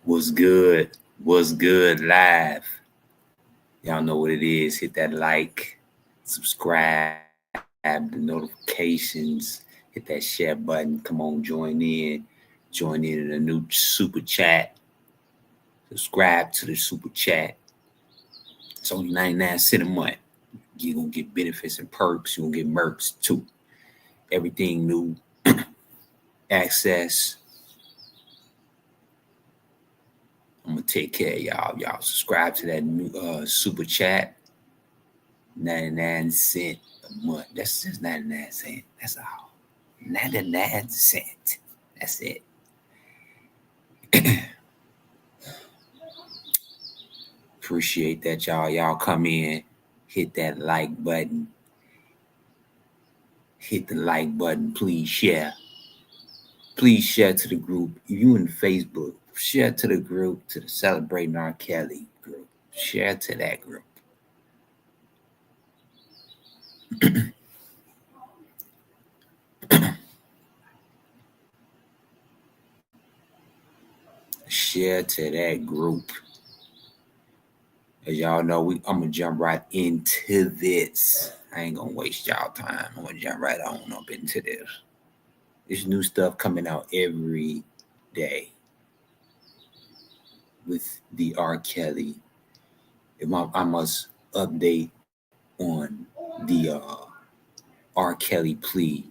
What's good? What's good live? Y'all know what it is. Hit that like, subscribe, the notifications, hit that share button. Come on, join in. Join in the new super chat. Subscribe to the super chat. It's only 99 cents a month. You're gonna get benefits and perks. You're gonna get mercs too. Everything new. Access. I'm gonna take care of y'all. Y'all subscribe to that new super chat. 99 cents a month. That's just 99 cents. That's all. 99 cents. That's it. Appreciate that, y'all. Y'all come in, hit that like button. Hit the like button. Please share. Please share to the group. If you in Facebook, share to the group, to the Celebrating R. Kelly group. Share to that group. Share to that group. As y'all know, I'm gonna jump right into this. I ain't gonna waste y'all time. I'm gonna jump right on up into this. There's new stuff coming out every day with the R. Kelly. I must update on the R. Kelly plea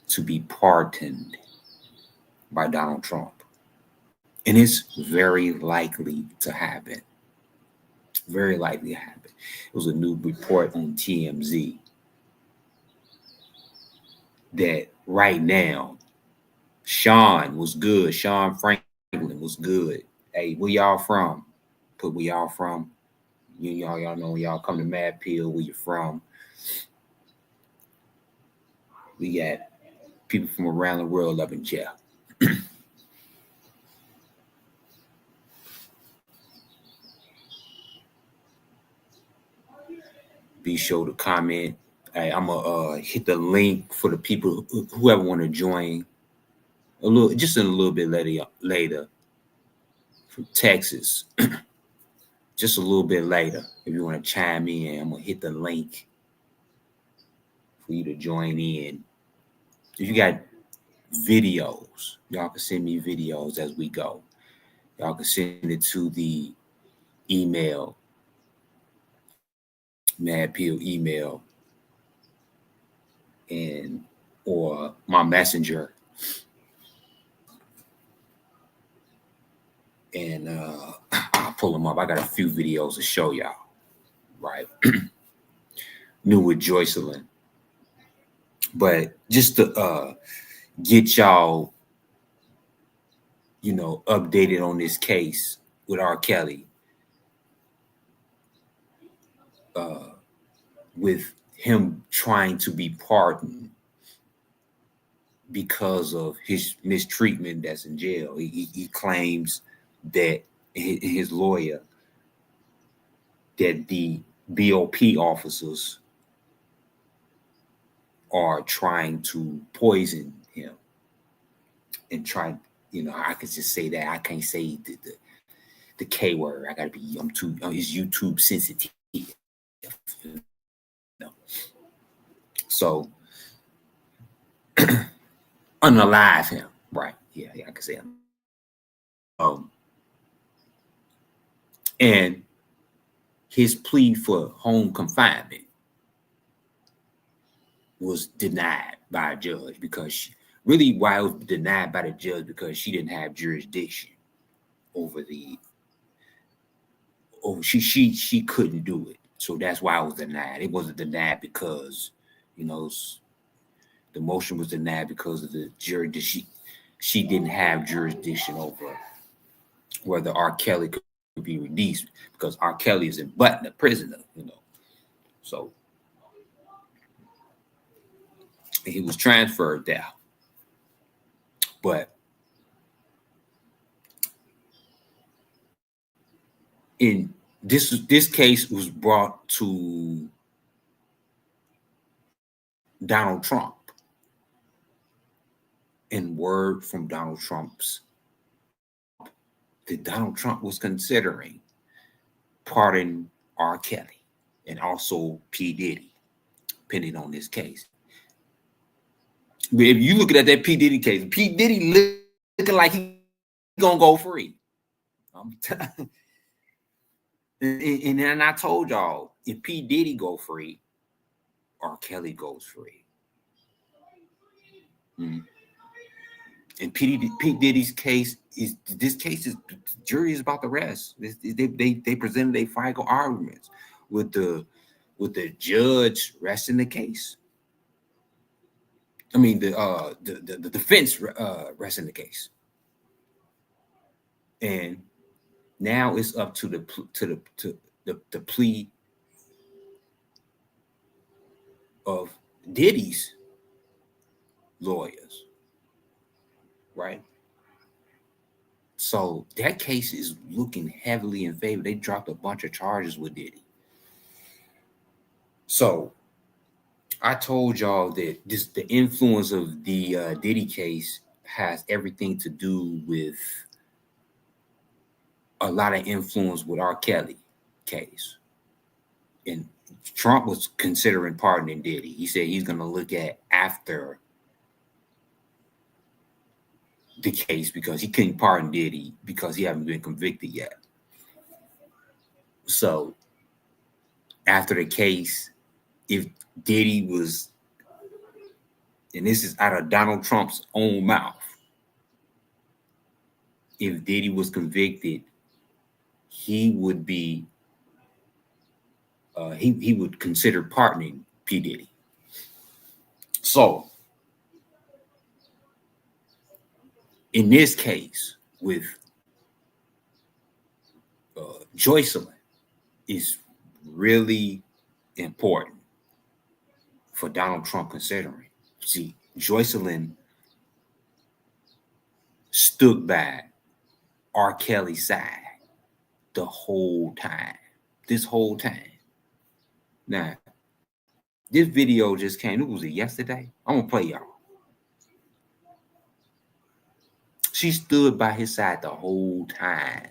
to be pardoned by Donald Trump. And it's very likely to happen. Very likely to happen. It was a new report on TMZ that right now, Sean was good. Sean Franklin was good. Hey, where y'all from? Put where y'all from. Y'all know when y'all come to Mad Pill, where you from. We got people from around the world up in jail. Be sure to comment. Hey, I'm gonna hit the link for the people whoever want to join. Just a little bit later from Texas. Just a little bit later, if you want to chime in, I'm gonna hit the link for you to join in. If you got videos, y'all can send me videos as we go. Y'all can send it to the email, Mad Pill email, and or my messenger, and I'll pull them up. I got a few videos to show y'all. Right, new with Joycelyn, but just to get y'all, updated on this case with R. Kelly, with him trying to be pardoned because of his mistreatment that's in jail. He claims that his lawyer, that the BOP officers are trying to poison him and try. I could just say that. I can't say the K word. I gotta be. It's YouTube sensitive. So unalive him, right? Yeah, I can say him. And his plea for home confinement was denied by a judge because really why it was denied by the judge because she didn't have jurisdiction over she couldn't do it. So that's why it was denied. It wasn't denied because, the motion was denied because of the jury that she didn't have jurisdiction over whether R. Kelly could be released because R. Kelly is in Button, a prisoner, So he was transferred there. But in this case was brought to Donald Trump, and word from Donald Trump's that Donald Trump was considering pardoning R. Kelly and also P. Diddy, depending on this case. But if you looking at that P. Diddy case, P. Diddy looking like he gonna go free. And then I told y'all, if P. Diddy go free, R. Kelly goes free. And P. Diddy's case is the jury is about the rest. They presented their final arguments with the judge resting the case. I mean the defense resting the case, and now it's up to the plea of Diddy's lawyers, right? So that case is looking heavily in favor. They dropped a bunch of charges with Diddy. So I told y'all that the influence of the Diddy case has everything to do with a lot of influence with R. Kelly case. And Trump was considering pardoning Diddy. He said he's going to look at after the case because he couldn't pardon Diddy because he hasn't been convicted yet. So after the case, if Diddy was, and this is out of Donald Trump's own mouth, if Diddy was convicted, he would be, he would consider pardoning P. Diddy. So in this case with Joycelyn is really important for Donald Trump considering. See, Joycelyn stood by R. Kelly's side the whole time. This whole time. Now, this video just came. It was yesterday. I'm gonna play y'all. She stood by his side the whole time.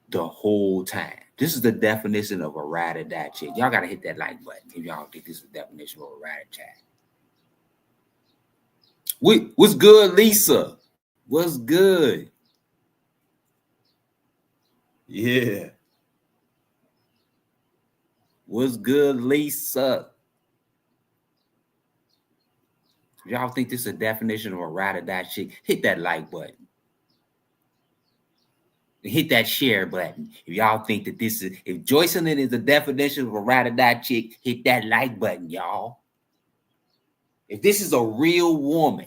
The whole time. This is the definition of a ride or die chick. Y'all gotta hit that like button if y'all think this is the definition of a ride or die. What's good, Lisa? What's good? Yeah. What's good, Lisa? If y'all think this is a definition of a ride or die chick, hit that like button. Hit that share button. If y'all think that this is, if Joycelyn is the definition of a ride or die chick, hit that like button, y'all. If this is a real woman,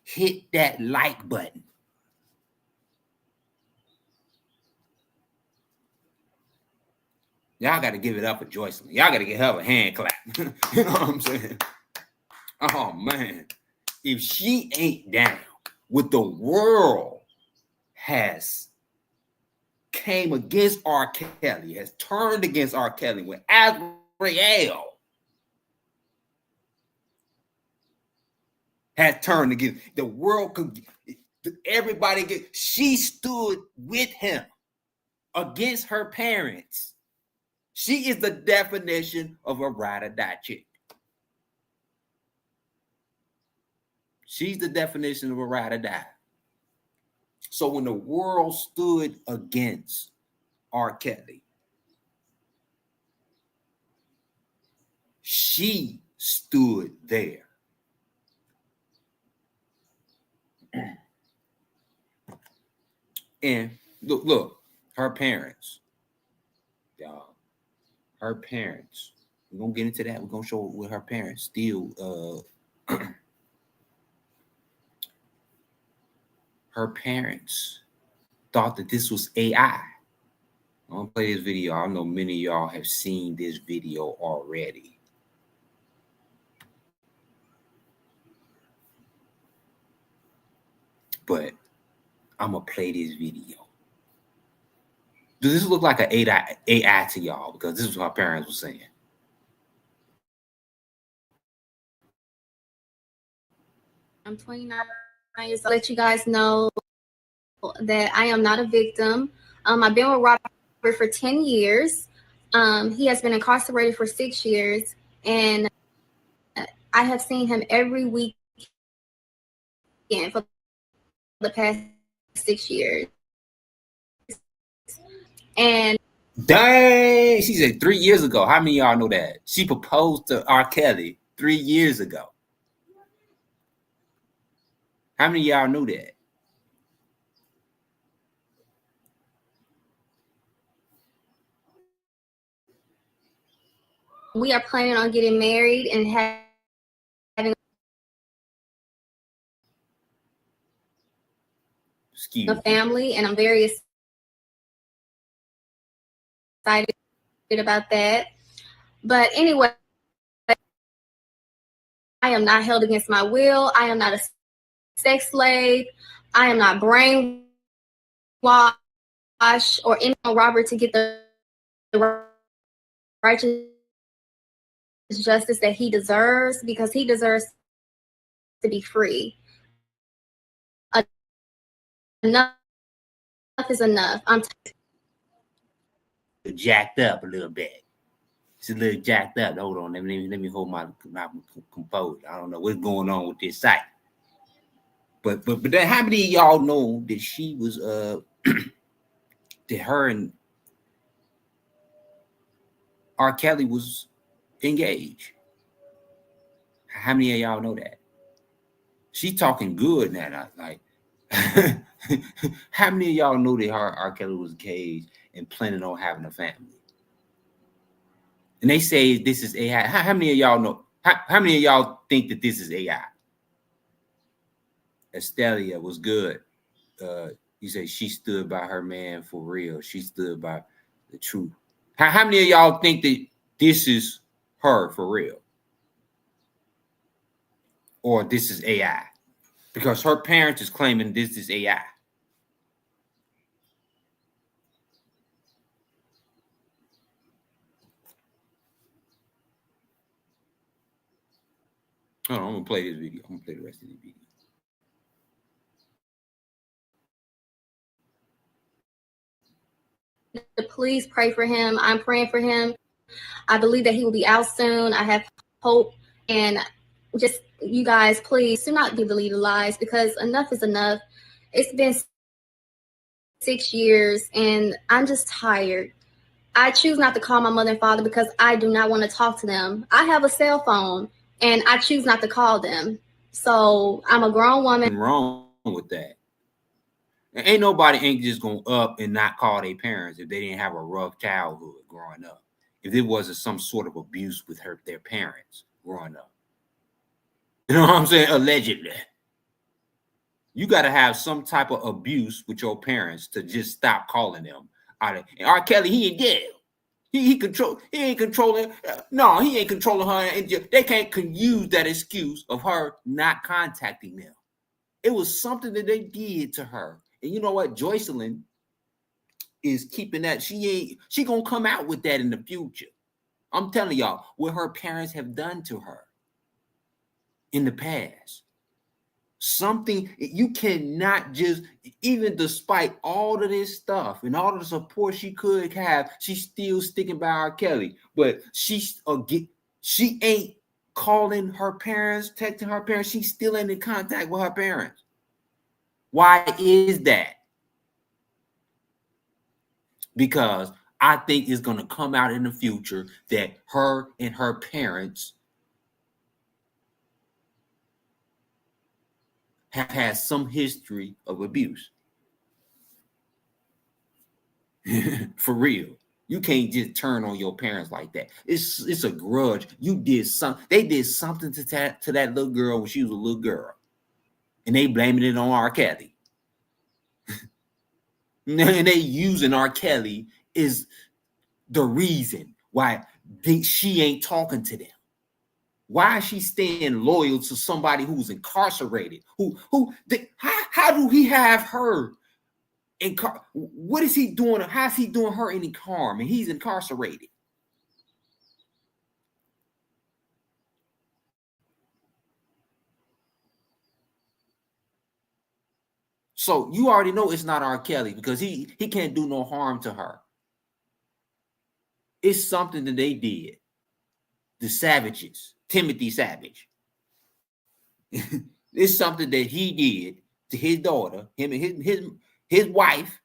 hit that like button. Y'all got to give it up for Joycelyn. Y'all got to give her a hand clap. You know what I'm saying? Oh, man. If she ain't down with the world has came against R. Kelly, has turned against R. Kelly with Azriel has turned against the world. Everybody she stood with him against her parents. She is the definition of a ride or die chick. She's the definition of a ride or die. So when the world stood against R. Kelly, she stood there. And look, her parents, y'all, her parents, we're going to get into that. We're going to show what her parents still, her parents thought that this was AI. I'm going to play this video. I know many of y'all have seen this video already. But I'm going to play this video. Does this look like an AI to y'all? Because this is what my parents were saying. I'm 29 years old. Let you guys know that I am not a victim. I've been with Robert for 10 years. He has been incarcerated for 6 years, and I have seen him every weekend for the past 6 years. And Dang, she said 3 years ago. How many of y'all know that? She proposed to R. Kelly 3 years ago. How many of y'all knew that? we are planning on getting married and having a Excuse me. family, and I'm very excited about that. But anyway, I am not held against my will. I am not a sex slave. I am not brainwashed or any on Robert to get the righteous justice that he deserves, because he deserves to be free. Enough is enough. I'm Jacked up a little bit. It's a little jacked up. Hold on. Let me hold my composure. I don't know what's going on with this site. But then how many of y'all know that she was that her and R. Kelly was engaged? How many of y'all know that? She's talking good now. Like, how many of y'all know that R. Kelly was engaged and planning on having a family? And they say this is AI. How many of y'all know? How many of y'all think that this is AI? Estelia was good. You say she stood by her man for real. She stood by the truth. How many of y'all think that this is her for real? Or this is AI? Because her parents is claiming this is AI. Hold on, I'm gonna play this video. I'm gonna play the rest of the video. to please pray for him. I'm praying for him. I believe that he will be out soon. I have hope. And just, you guys, please do not be believe the lies, because enough is enough. It's been 6 years and I'm just tired. I choose not to call my mother and father because I do not want to talk to them. I have a cell phone and I choose not to call them. So I'm a grown woman. Wrong with that. Ain't nobody ain't just gonna up and not call their parents if they didn't have a rough childhood growing up. If there wasn't some sort of abuse with their parents growing up. You know what I'm saying? Allegedly. You got to have some type of abuse with your parents to just stop calling them. And R. Kelly, he in jail. He ain't controlling. No, he ain't controlling her. And they can't use that excuse of her not contacting them. It was something that they did to her. And you know what? Joycelyn is keeping that. She gonna come out with that in the future. I'm telling y'all what her parents have done to her in the past. Something you cannot just, even despite all of this stuff and all of the support she could have, she's still sticking by R. Kelly. But she ain't calling her parents, texting her parents. She's still in contact with her parents. Why is that? Because I think it's going to come out in the future that her and her parents have had some history of abuse. For real. You can't just turn on your parents like that. It's a grudge. You did something. They did something to that little girl when she was a little girl. And they blaming it on R. Kelly. And they using R. Kelly is the reason why she ain't talking to them. Why is she staying loyal to somebody who's incarcerated? How do he have her? What is he doing? How's he doing her any harm? And he's incarcerated. So you already know it's not R. Kelly because he can't do no harm to her. It's something that they did. The Savages, Timothy Savage. It's something that he did to his daughter, him and his wife,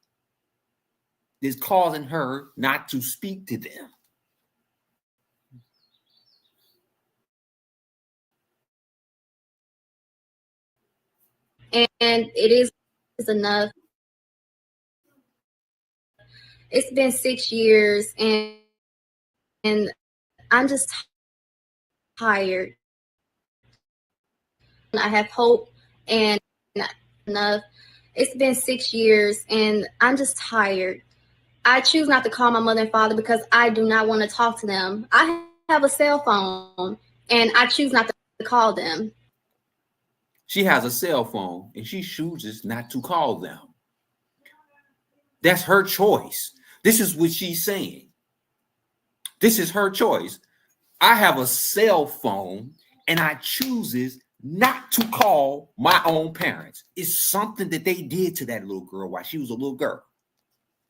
that's causing her not to speak to them. And it is enough. It's been 6 years, and I'm just tired. I have hope and enough. It's been 6 years, and I'm just tired. I choose not to call my mother and father because I do not want to talk to them. I have a cell phone, and I choose not to call them. She has a cell phone, and she chooses not to call them. That's her choice. This is what she's saying. This is her choice. I have a cell phone, and I chooses not to call my own parents. It's something that they did to that little girl while she was a little girl.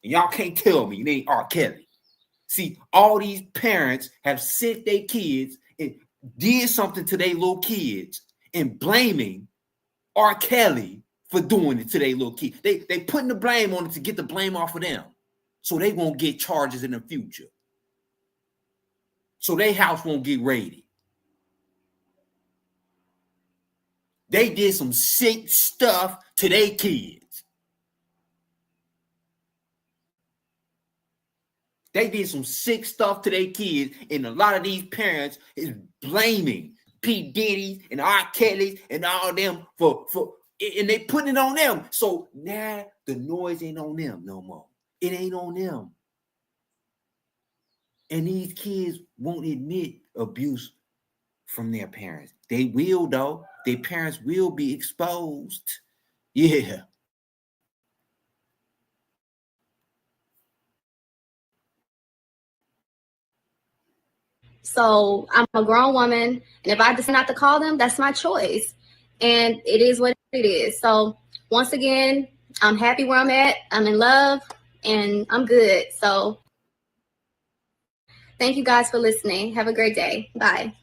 And y'all can't tell me it ain't R. Kelly. See, all these parents have sent their kids and did something to their little kids and blaming R. Kelly for doing it to their little kids. They putting the blame on it to get the blame off of them. So they won't get charges in the future. So their house won't get raided. They did some sick stuff to their kids. They did some sick stuff to their kids, and a lot of these parents is blaming P. Diddy's and R. Kelly's and all them for and they putting it on them. So now the noise ain't on them no more. It ain't on them. And these kids won't admit abuse from their parents. They will, though. Their parents will be exposed. Yeah. So I'm a grown woman, and if I decide not to call them, that's my choice. And it is what it is. So once again, I'm happy where I'm at. I'm in love, and I'm good. So thank you guys for listening. Have a great day. Bye.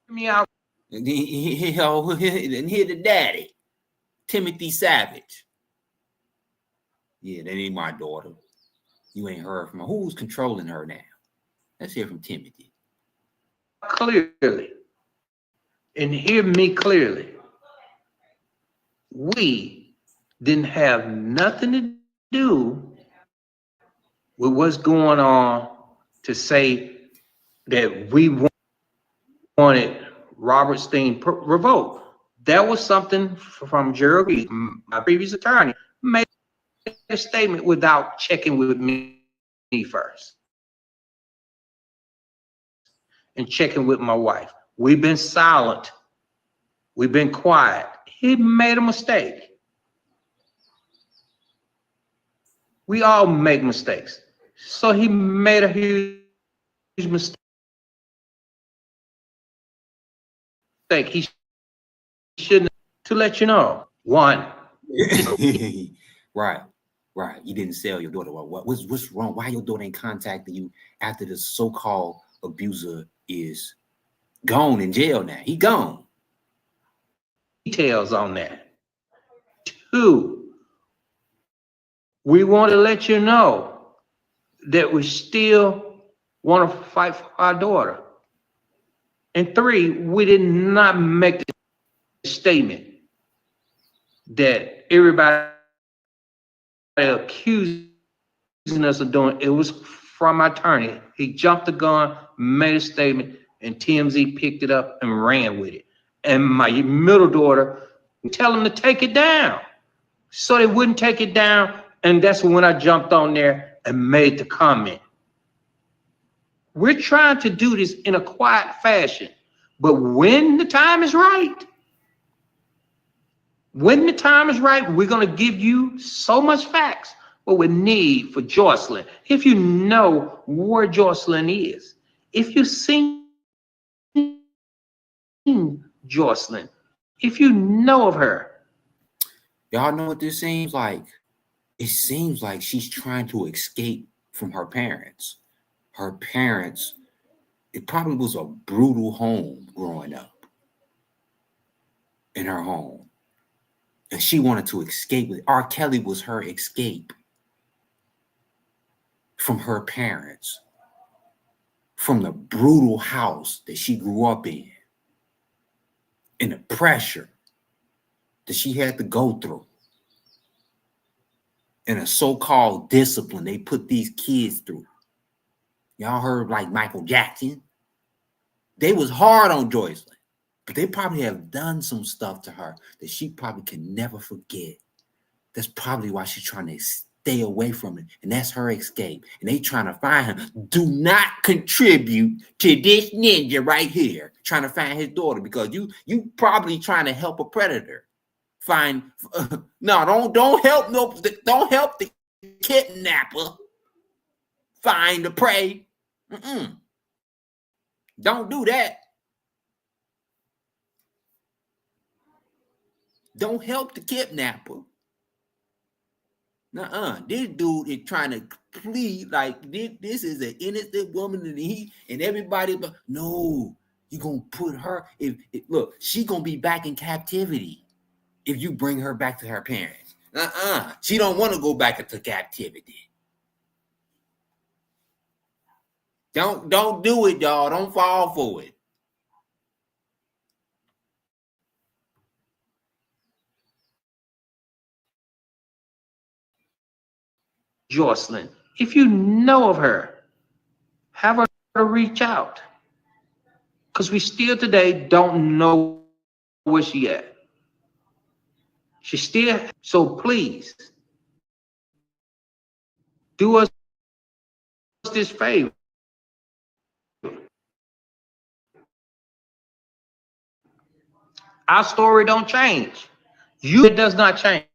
Me out. And here the daddy, Timothy Savage. Yeah, that ain't my daughter. You ain't heard from her. Who's controlling her now? Let's hear from Timothy. Clearly, and hear me clearly. We didn't have nothing to do with what's going on to say that we wanted Robert Steen revoked. That was something from Gerald Reed, my previous attorney, made a statement without checking with me first and checking with my wife. We've been silent. We've been quiet. He made a mistake. We all make mistakes. So he made a huge mistake. He shouldn't, to let you know. One. Right. You didn't sell your daughter. What's wrong? Why your daughter ain't contacting you after the so-called abuser is gone in jail now? He gone. Details on that. Two, we want to let you know that we still want to fight for our daughter. And three, we did not make the statement that everybody accusing us of doing. It was from my attorney. He jumped the gun, made a statement, and TMZ picked it up and ran with it. And my middle daughter, tell him to take it down. So they wouldn't take it down. And that's when I jumped on there and made the comment. We're trying to do this in a quiet fashion. But when the time is right, we're going to give you so much facts what we need for Joycelyn. If you know where Joycelyn is, if you've seen Joycelyn, if you know of her. Y'all know what this seems like? It seems like she's trying to escape from her parents. Her parents, it probably was a brutal home growing up in her home. And she wanted to escape. R. Kelly was her escape from her parents, from the brutal house that she grew up in, and the pressure that she had to go through, and a so-called discipline they put these kids through. Y'all heard like Michael Jackson? They was hard on Joycelyn, but they probably have done some stuff to her that she probably can never forget. That's probably why she's trying to stay away from it, and that's her escape. And they trying to find him. Do not contribute to this ninja right here trying to find his daughter, because you probably trying to help a predator find. No, don't help the kidnapper find the prey. Don't do that. Don't help the kidnapper. This dude is trying to plead like this is an innocent woman, and everybody, but no, you're gonna put her. Look, she gonna be back in captivity if you bring her back to her parents. She don't want to go back into captivity. Don't do it, y'all. Don't fall for it. Joycelyn, if you know of her, have her reach out. Because we still today don't know where she at. She still, so please do us this favor. Our story don't change. It does not change.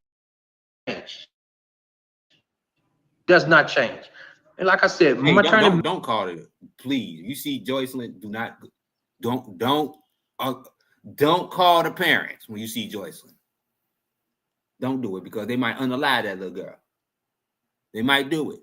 Does not change. And like I said, Hey, don't call it. Please, you see Joycelyn, don't call the parents when you see Joycelyn. Don't do it, because they might unalive that little girl. They might do it.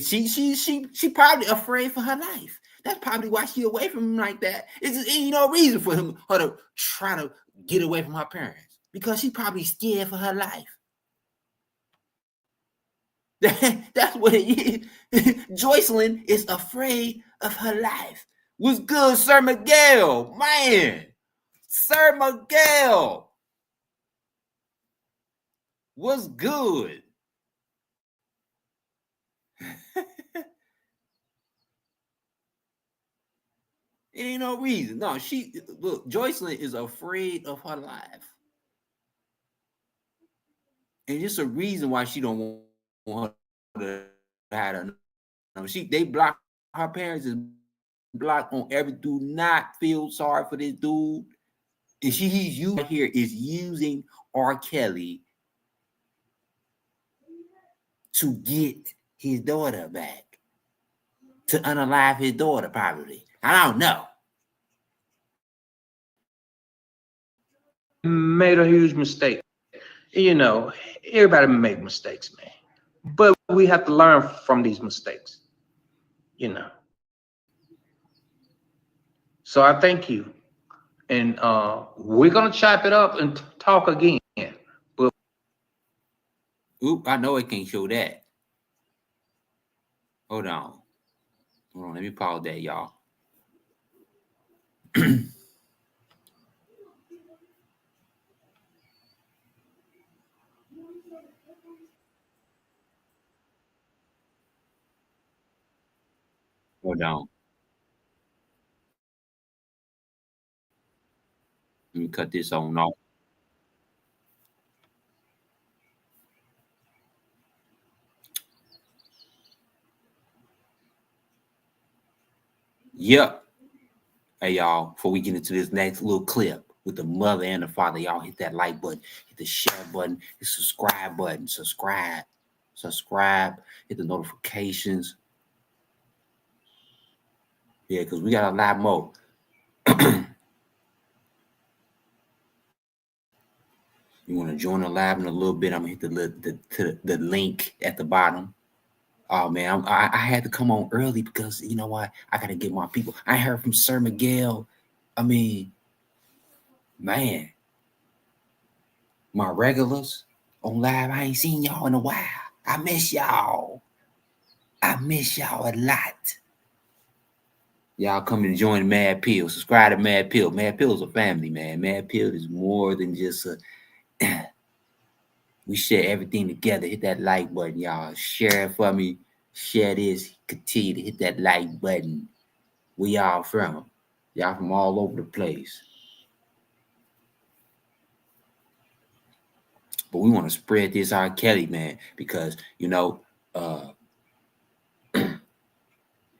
She probably afraid for her life. That's probably why she away from him like that. Ain't no reason for her to try to get away from her parents, because she probably scared for her life. That's what it is. Joycelyn is afraid of her life. What's good, Sir Miguel? Man, Sir Miguel. What's good? It ain't no reason. No, look, Joycelyn is afraid of her life. And it's a reason why she don't want her to have her. No, they block her parents is blocked on every. Do not feel sorry for this dude. And he's using here is using R. Kelly to get his daughter back, to unalive his daughter, probably. I don't know. Made a huge mistake. You know, everybody make mistakes, man. But we have to learn from these mistakes. You know. So I thank you. And we're gonna chop it up and talk again. But I know it can't show that. Hold on, let me pause that, y'all. Hold on. Let me cut this on off. Yep. Hey, y'all, before we get into this next little clip with the mother and the father, y'all hit that like button, hit the share button, hit the subscribe button, subscribe, hit the notifications. Yeah, because we got a lot more. You want to join the live in a little bit? I'm gonna hit the link at the bottom. Oh man, I had to come on early because you know what? I gotta get my people. I heard from Sir Miguel. I mean, man, my regulars on live. I ain't seen y'all in a while. I miss y'all. I miss y'all a lot. Y'all come and join Mad Pill. Subscribe to Mad Pill. Mad Pill is a family, man. Mad Pill is more than just a. We share everything together. Hit that like button, y'all. Share it for me. Share this. Continue to hit that like button. Where y'all from? Y'all from all over the place. But we want to spread this R. Kelly, man, because you know,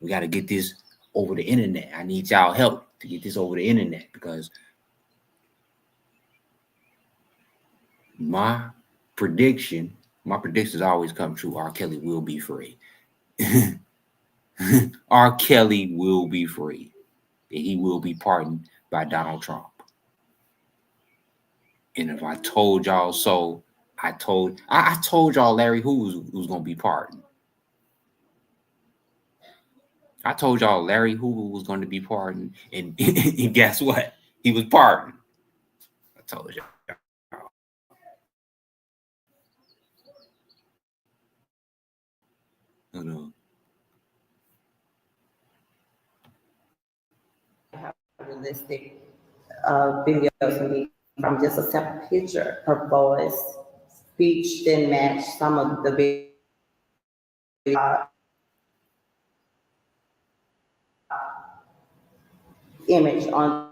we got to get this over the internet. I need y'all help to get this over the internet because my predictions always come true. R. Kelly will be free. R. Kelly will be free. And he will be pardoned by Donald Trump. And if I told y'all so, I told y'all Larry Hoover was gonna be pardoned. I told y'all Larry Hoover was going to be pardoned, and, and guess what? He was pardoned. I told y'all. Realistic videos from just a simple picture. Her voice, speech didn't match some of the image on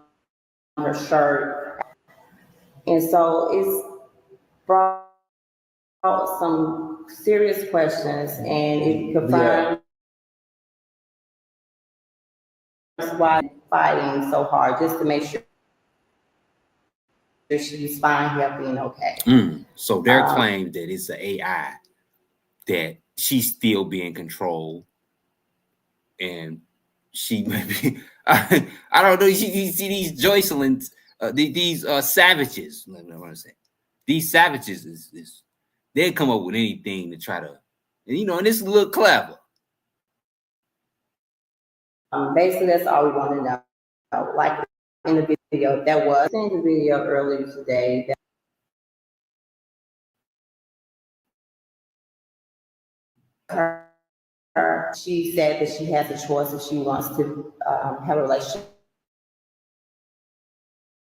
her shirt, and so it's brought some serious questions, and it confirms why fighting so hard just to make sure she's fine, healthy, and okay. So their claim that it's an AI, that she's still being controlled, and she maybe I don't know. You see these Joycelyn, these savages. Let me want to say these savages is they come up with anything to try to, and this is a little clever. Basically, that's all we want to know. Like in the video, that was in the video earlier today. She said that she has a choice if she wants to have a relationship.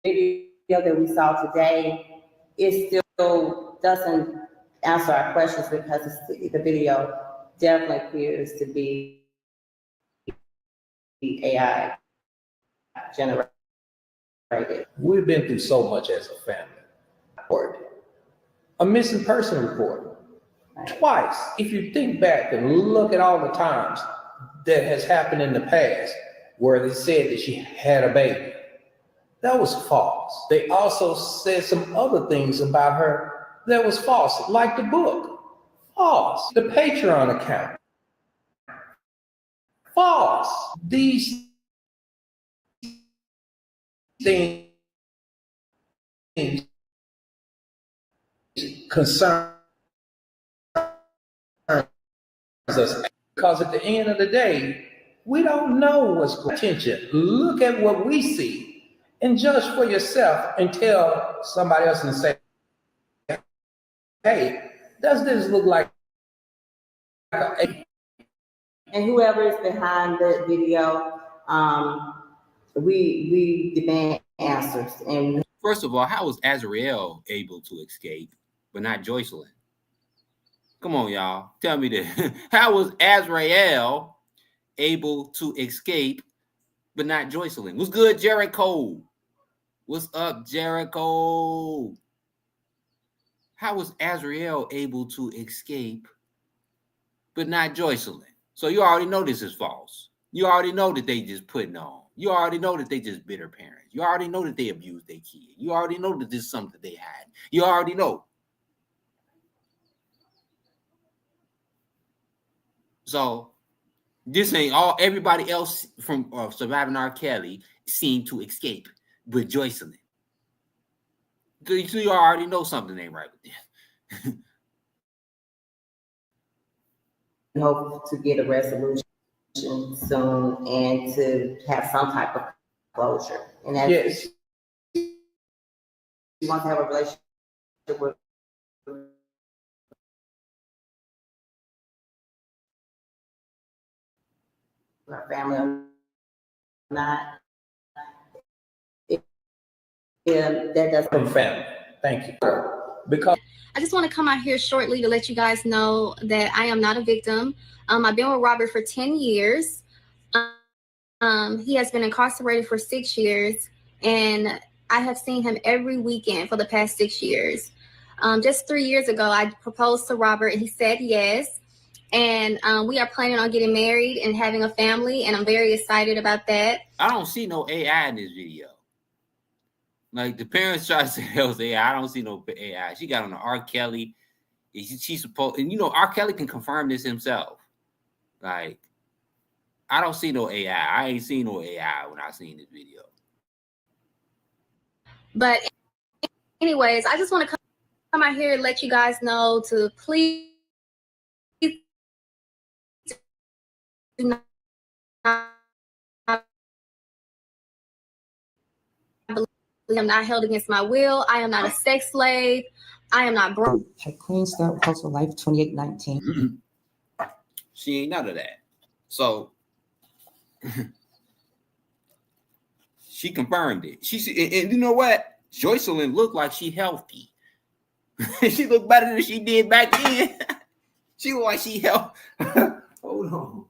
The video that we saw today, it still doesn't answer our questions because the video definitely appears to be AI generated. We've been through so much as a family. A missing person report. Twice. If you think back and look at all the times that has happened in the past where they said that she had a baby, that was false. They also said some other things about her that was false, like the book. False. The Patreon account. False. These things concern us because at the end of the day, we don't know what's going on. Attention. Look at what we see and judge for yourself and tell somebody else and say, hey, does this look like a... And whoever is behind the video, we demand answers. And first of all, how was Azriel able to escape, but not Joycelyn? Come on, y'all. Tell me this. How was Azriel able to escape, but not Joycelyn? What's good, Jericho? What's up, Jericho? How was Azriel able to escape, but not Joycelyn? So you already know this is false. You already know that they just putting on. You already know that they just bitter parents. You already know that they abuse their kid. You already know that this is something they had. You already know. So this ain't all. Everybody else from Surviving R. Kelly seemed to escape, but Joycelyn. So you already know something ain't right with them. Hope to get a resolution soon and to have some type of closure. And that's Yes. she wants to have a relationship with her family or not. Yeah, that doesn't. Family. Thank you. Because I just want to come out here shortly to let you guys know that I am not a victim. I've been with Robert for 10 years. He has been incarcerated for 6 years, and I have seen him every weekend for the past 6 years. Just 3 years ago, I proposed to Robert, and he said yes. And we are planning on getting married and having a family, and I'm very excited about that. I don't see no AI in this video. Like the parents try to say that was AI. I don't see no AI. She got on the R. Kelly. She's supposed, and you know, R. Kelly can confirm this himself. Like, I don't see no AI. I ain't seen no AI when I seen this video. But anyways, I just want to come out here and let you guys know to please do not I'm not held against my will. I am not a sex slave. I am not broke. Her clean start hustle life 2819. She ain't none of that. So she confirmed it. And you know what? Joycelyn looked like she healthy. She looked better than she did back then. She looked like she healthy. Hold on.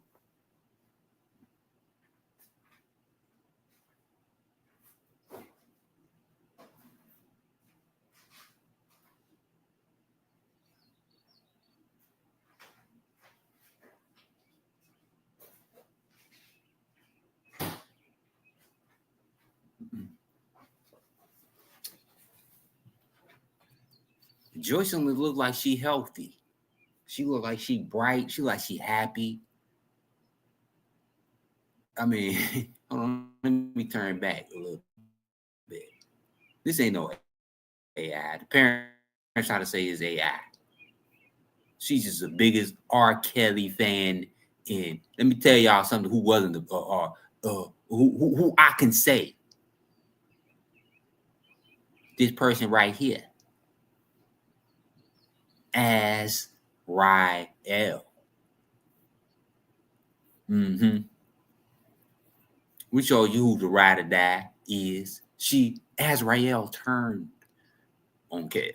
Joycelyn looked like she healthy. She looked like she bright. She like she happy. I mean, hold on, let me turn back a little bit. This ain't no AI. The parents try to say is AI. She's just the biggest R. Kelly fan. And let me tell y'all something who wasn't who I can say. This person right here. Azriel. We show you who the ride or die is. Azriel turned on Kels.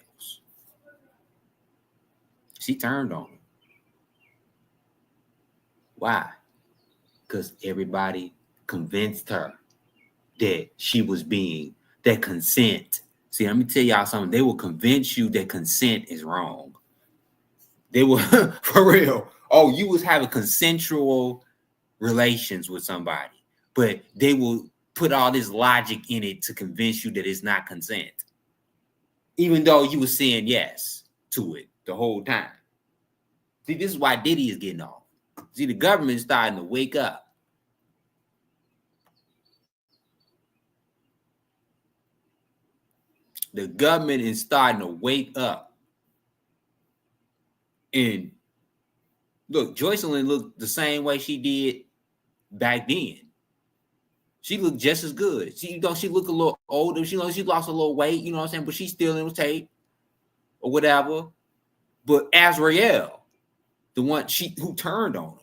She turned on him. Why? Because everybody convinced her that she was that consent. See, let me tell y'all something. They will convince you that consent is wrong. They will, for real. Oh, you was having consensual relations with somebody, but they will put all this logic in it to convince you that it's not consent, even though you were saying yes to it the whole time. See, this is why Diddy is getting off. See, the government is starting to wake up. The government is starting to wake up. And look, Joycelyn looked the same way she did back then. She looked just as good. She looked a little older. She lost a little weight, you know what I'm saying? But she's still in shape or whatever. But Azriel, the one who turned on him.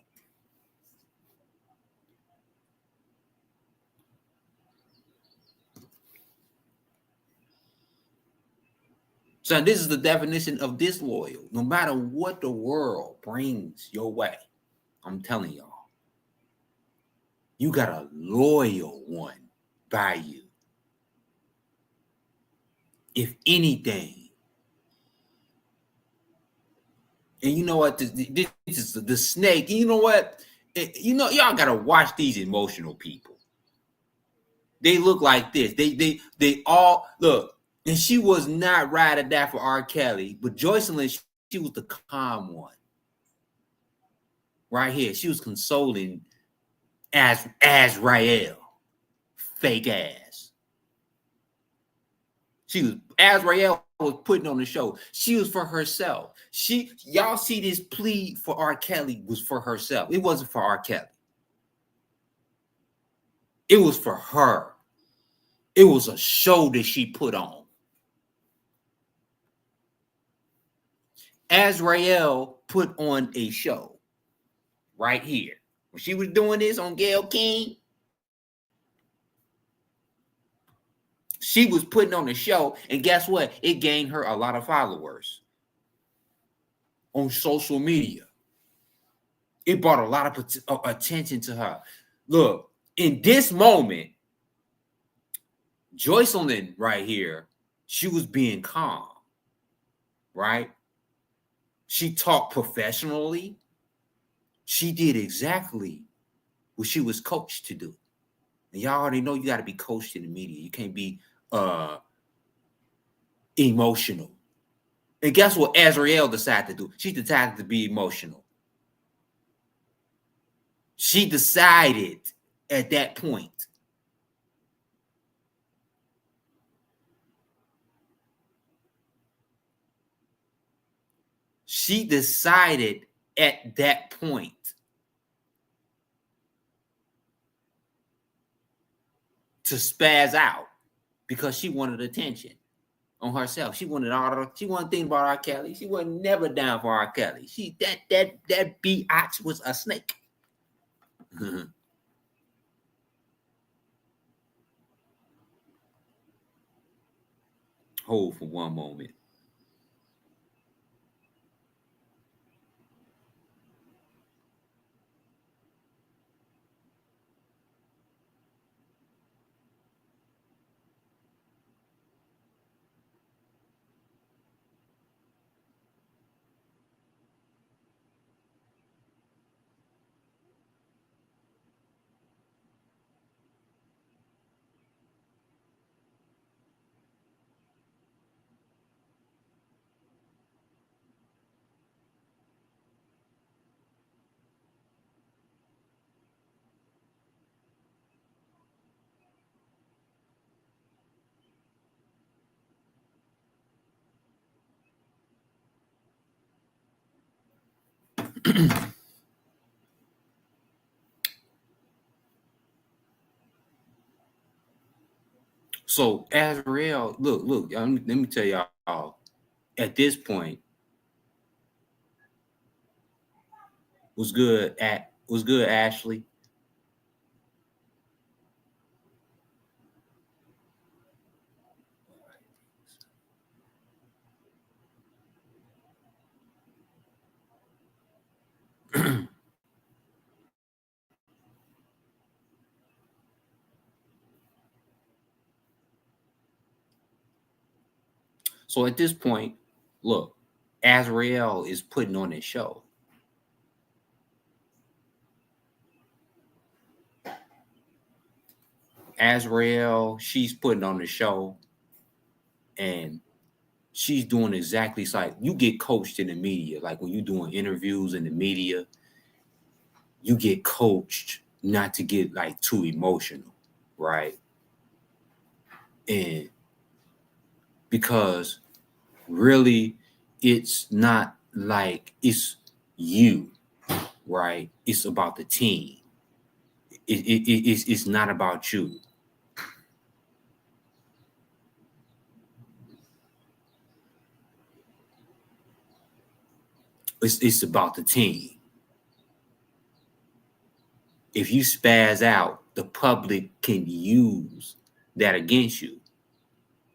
So this is the definition of disloyal. No matter what the world brings your way, I'm telling y'all, you got a loyal one by you. If anything. And you know what? This is the snake. You know what? Y'all got to watch these emotional people. They look like this. They all look. And she was not ride or die for R. Kelly, but Joycelyn, she was the calm one. Right here. She was consoling Azriel. Fake ass. Azriel was putting on the show. She was for herself. Y'all see this plea for R. Kelly was for herself. It wasn't for R. Kelly. It was for her. It was a show that she put on. Azriel put on a show right here. When she was doing this on Gayle King, she was putting on a show, and guess what? It gained her a lot of followers on social media. It brought a lot of attention to her. Look, in this moment, Joycelyn right here, she was being calm, right? She talked professionally. She did exactly what she was coached to do. And y'all already know you got to be coached in the media. You can't be emotional. And guess what Azriel decided to do? She decided to be emotional. She decided at that point. She decided at that point to spaz out because she wanted attention on herself. She wanted to think about R. Kelly. She wasn't never down for R. Kelly. That biatch was a snake. Hold for one moment. So Azriel, look, let me tell y'all, at this point, was good, Ashley. So at this point, look, Azriel is putting on his show. Azriel, she's putting on the show, and she's doing exactly like you get coached in the media. Like when you're doing interviews in the media, you get coached not to get like too emotional, right? And because really, it's not like it's you, right? It's about the team. It's not about you. It's about the team. If you spaz out, the public can use that against you.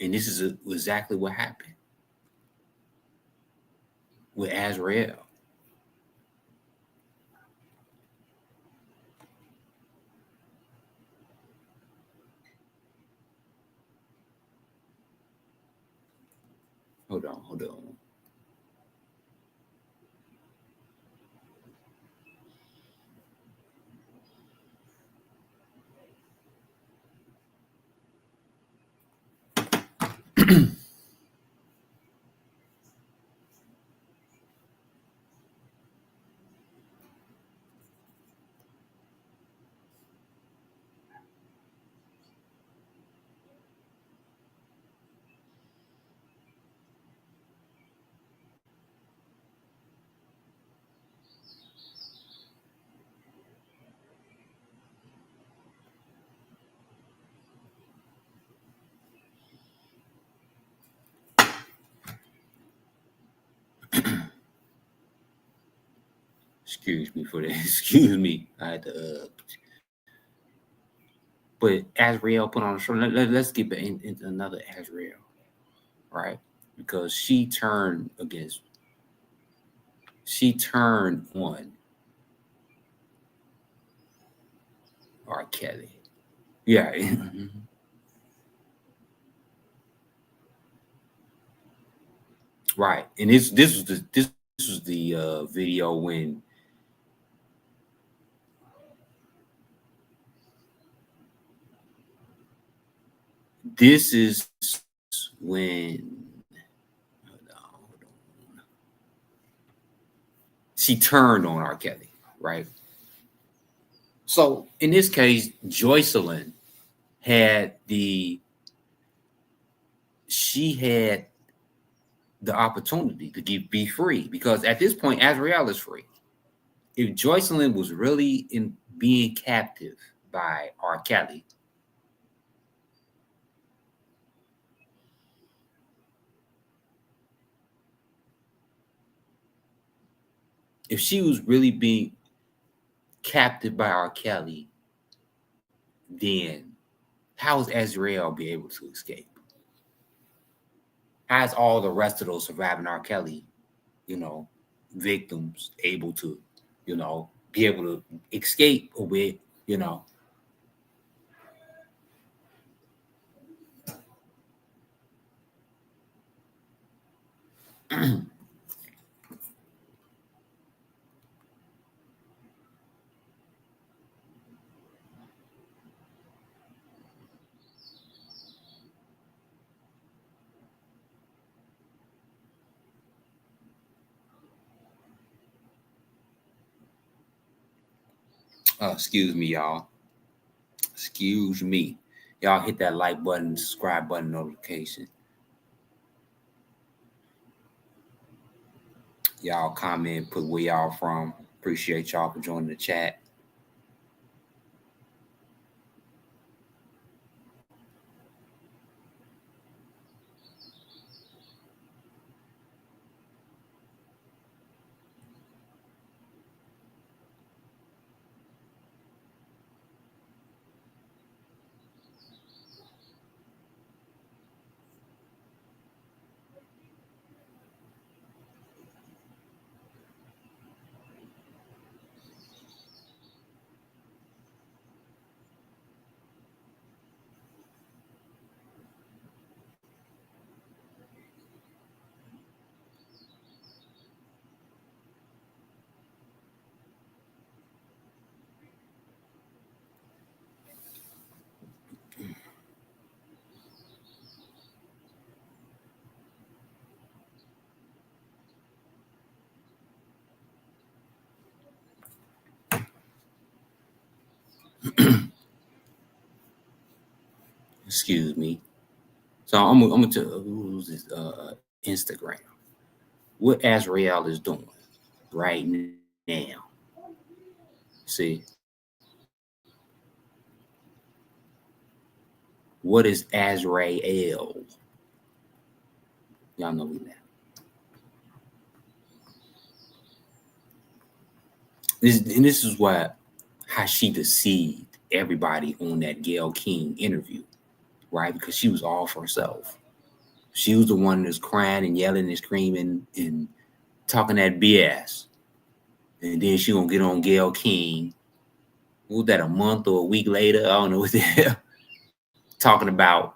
And this is exactly what happened with Azriel. Hold on. Excuse me for that. Excuse me. I had to. But Azriel put on a show. Let's get back into another Azriel, right? Because she turned on R. Kelly. Yeah. Right. And this was the video when this is when hold on. She turned on R. Kelly, right? So in this case, Joycelyn had she had the opportunity to be free, because at this point, Azriel is free. If Joycelyn was really in being captive by R. Kelly, if she was really being captive by R. Kelly, then how is Azriel be able to escape? How's all the rest of those surviving R. Kelly, victims able to, be able to escape with, excuse me, y'all. Excuse me. Y'all hit that like button, subscribe button, notification. Y'all comment, put where y'all from. Appreciate y'all for joining the chat. Excuse me. So I'm gonna tell who's this Instagram. What Azriel is doing right now. See, what is Azrael? Y'all know that. This is how she deceived everybody on that Gayle King interview, right? Because she was all for herself. She was the one that's crying and yelling and screaming and talking that BS. And then she gonna get on Gayle King. What was that, a month or a week later? I don't know what the hell. Talking about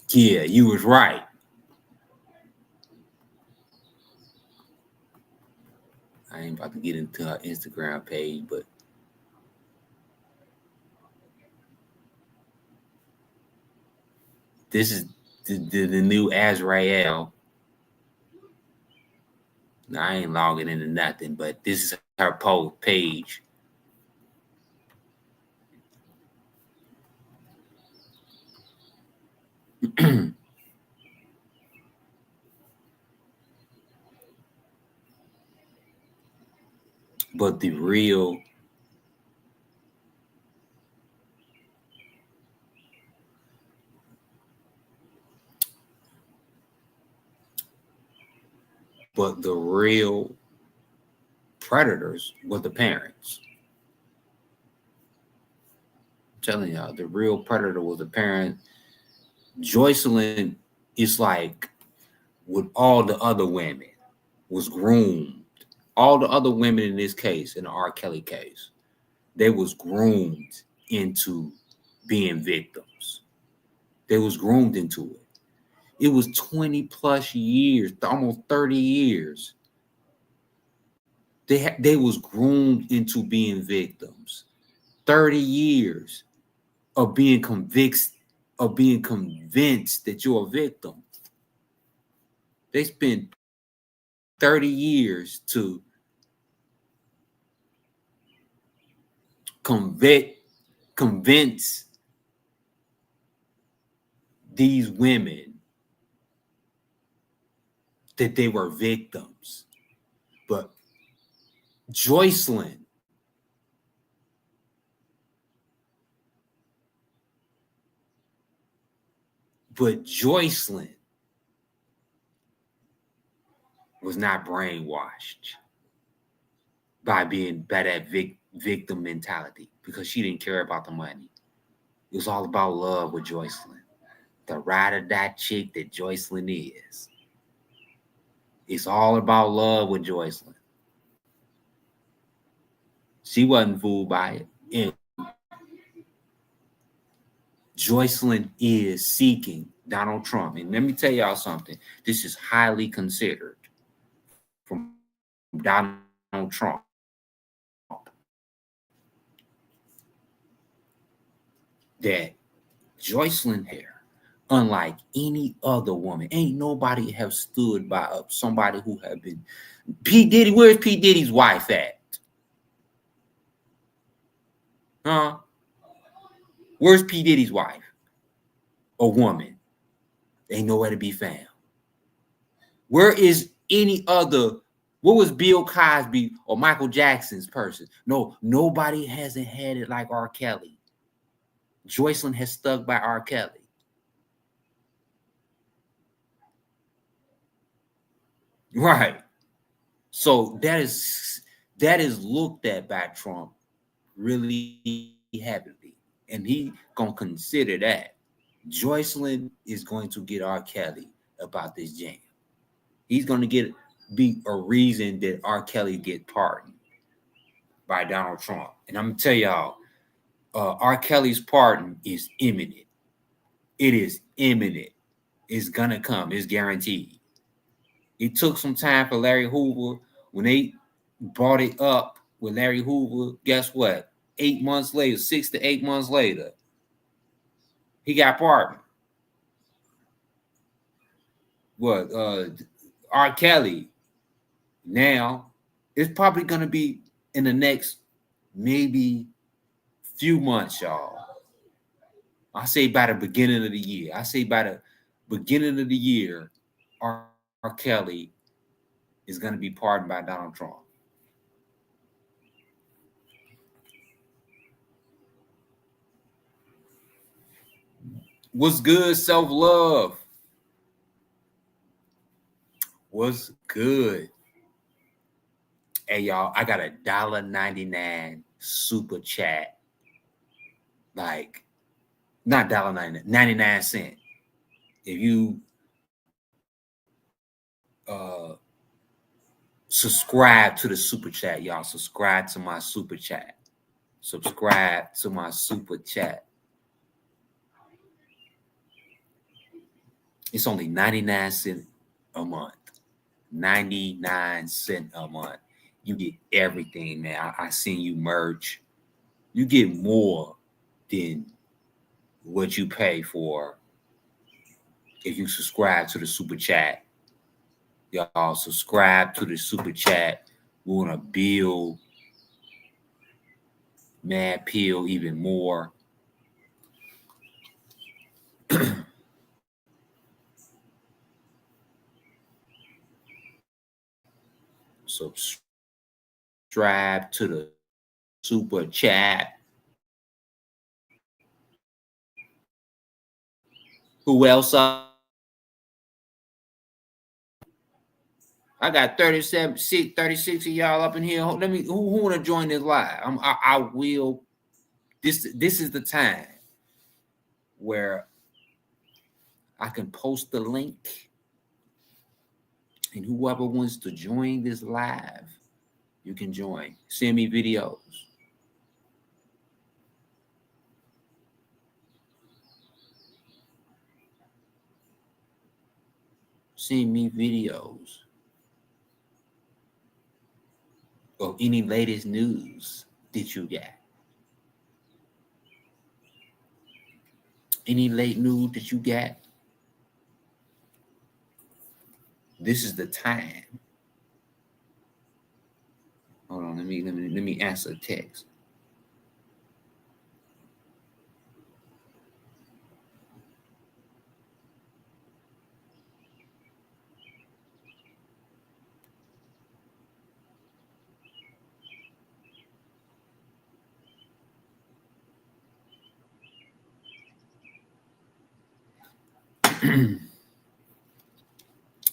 yeah, you was right. I ain't about to get into her Instagram page, but this is the new Azriel. Now, I ain't logging into nothing, but this is her post page. But the real But the real predators were the parents. I'm telling y'all, the real predator was the parent. Joycelyn is like with all the other women was groomed. All the other women in this case, in the R. Kelly case, they was groomed into being victims. They was groomed into it. It was 20 plus years, almost 30 years. They was groomed into being victims. 30 years of being convinced that you're a victim. They spent 30 years to convince these women that they were victims. But Joycelyn was not brainwashed by that victim mentality, because she didn't care about the money. It was all about love with Joycelyn. The ride or die chick that Joycelyn is. It's all about love with Joycelyn. She wasn't fooled by it. And Joycelyn is seeking Donald Trump. And let me tell y'all something. This is highly considered from Donald Trump. That Joycelyn here, unlike any other woman, ain't nobody have stood by somebody who have been P. Diddy. Where's P. Diddy's wife at? Huh? Where's P. Diddy's wife? A woman. Ain't nowhere to be found. Where is any other? What was Bill Cosby or Michael Jackson's person? No, nobody hasn't had it like R. Kelly. Joycelyn has stuck by R. Kelly. Right. So that is looked at by Trump really heavily. And he gonna consider that. Joycelyn is going to get R. Kelly about this jam. He's gonna be a reason that R. Kelly get pardoned by Donald Trump. And I'm gonna tell y'all, R. Kelly's pardon is imminent. It is imminent. It's gonna come. It's guaranteed. It took some time for Larry Hoover. When they brought it up with Larry Hoover, guess what? 8 months later, 6 to 8 months later, he got pardoned. What? R. Kelly now, it's probably gonna be in the next maybe few months, y'all. I say by the beginning of the year. R. Kelly is going to be pardoned by Donald Trump. What's good, self-love? What's good? Hey, y'all, I got a $1.99 super chat. Like, not $1.99, 99 cents. If you subscribe to the super chat, y'all. Subscribe to my super chat. It's only 99 cents a month. 99 cents a month. You get everything, man. I seen you merch. You get more than what you pay for if you subscribe to the super chat. Y'all subscribe to the super chat. We want to build Mad Pill even more. Subscribe to the super chat. Who else? I got 36 of y'all up in here. Let me, who want to join this live? I will. This is the time where I can post the link, and whoever wants to join this live, you can join. Send me videos. Send me videos of any latest news that you got. Any late news that you got. This is the time. Hold on, let me answer a text.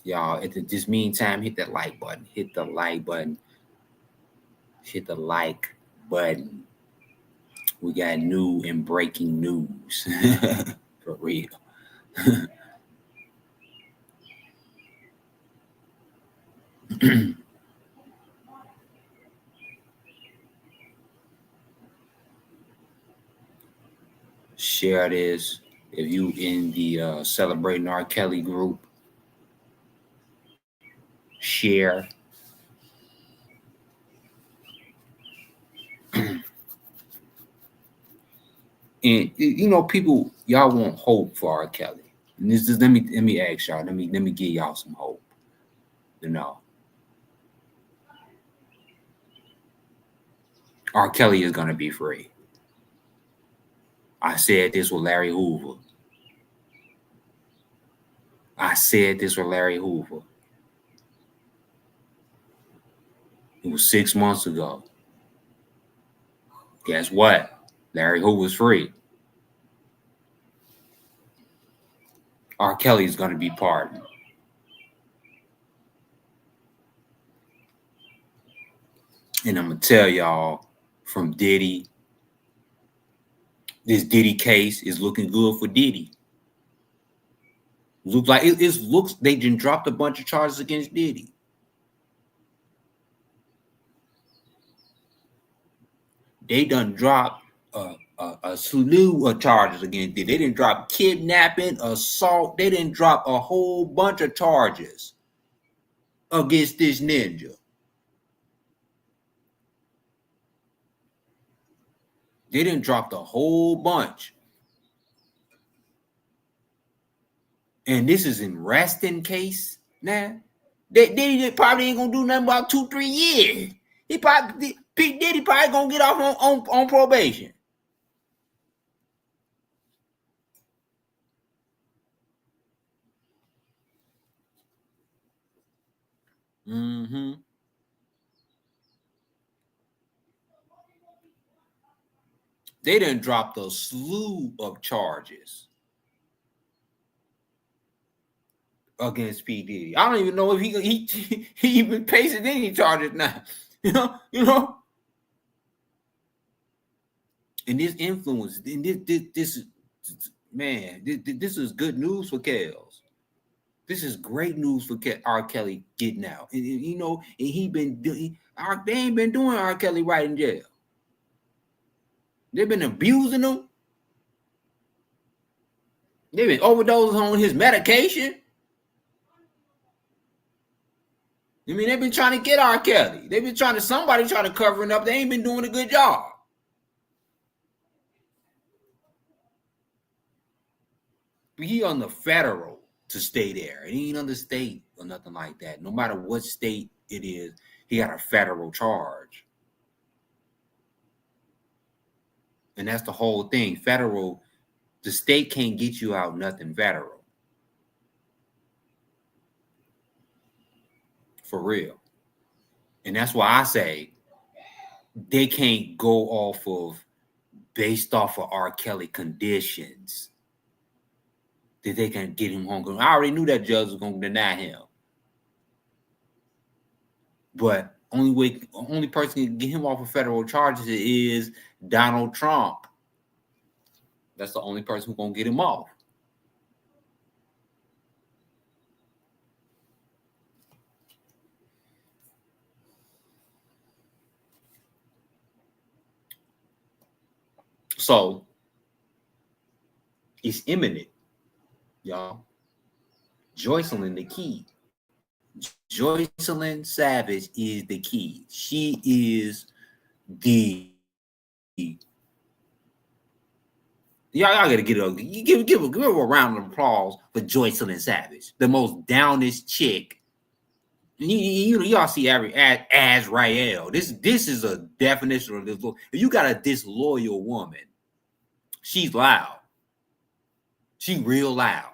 Y'all, at this meantime, hit that like button. Hit the like button. Hit the like button. We got new and breaking news. For real. Share this. If you in the Celebrating R. Kelly group, share. And you know, people, y'all want hope for R. Kelly. And this is let me ask y'all. Let me give y'all some hope. You know, R. Kelly is gonna be free. I said this with Larry Hoover. It was 6 months ago. Guess what? Larry Hoover's free. R. Kelly is going to be pardoned. And I'm going to tell y'all from Diddy, this Diddy case is looking good for Diddy. Looks like it looks they done dropped a bunch of charges against Diddy. They done dropped a slew of charges against Diddy. They didn't drop kidnapping, assault. They didn't drop a whole bunch of charges against this ninja. They didn't drop the whole bunch. And this is in resting case now. They probably ain't gonna do nothing about 2-3 years. P. Diddy probably gonna get off on probation. Mm-hmm. They done dropped a slew of charges against P. Diddy. I don't even know if he even faces any charges now. You know. And this influence, and this man, this is good news for Kels. This is great news for R. Kelly getting out. And you know, and they ain't been doing R. Kelly right in jail. They've been abusing him. They've been overdosing on his medication. I mean, they've been trying to get R. Kelly. They've been somebody trying to cover it up. They ain't been doing a good job. He on the federal to stay there. He ain't on the state or nothing like that. No matter what state it is, he got a federal charge. And that's the whole thing. Federal, the state can't get you out nothing federal. For real. And that's why I say they can't go based off of R. Kelly conditions that they can get him home. I already knew that judge was going to deny him. But only person who can get him off of federal charges is Donald Trump. That's the only person who's gonna get him off. So it's imminent, y'all. Joycelyn the key. Joycelyn Savage is the key. She is the y'all gotta give her a round of applause for Joycelyn Savage, the most downest chick. Y'all see every Azriel. This is a definition of this. If you got a disloyal woman, she's loud. She real loud.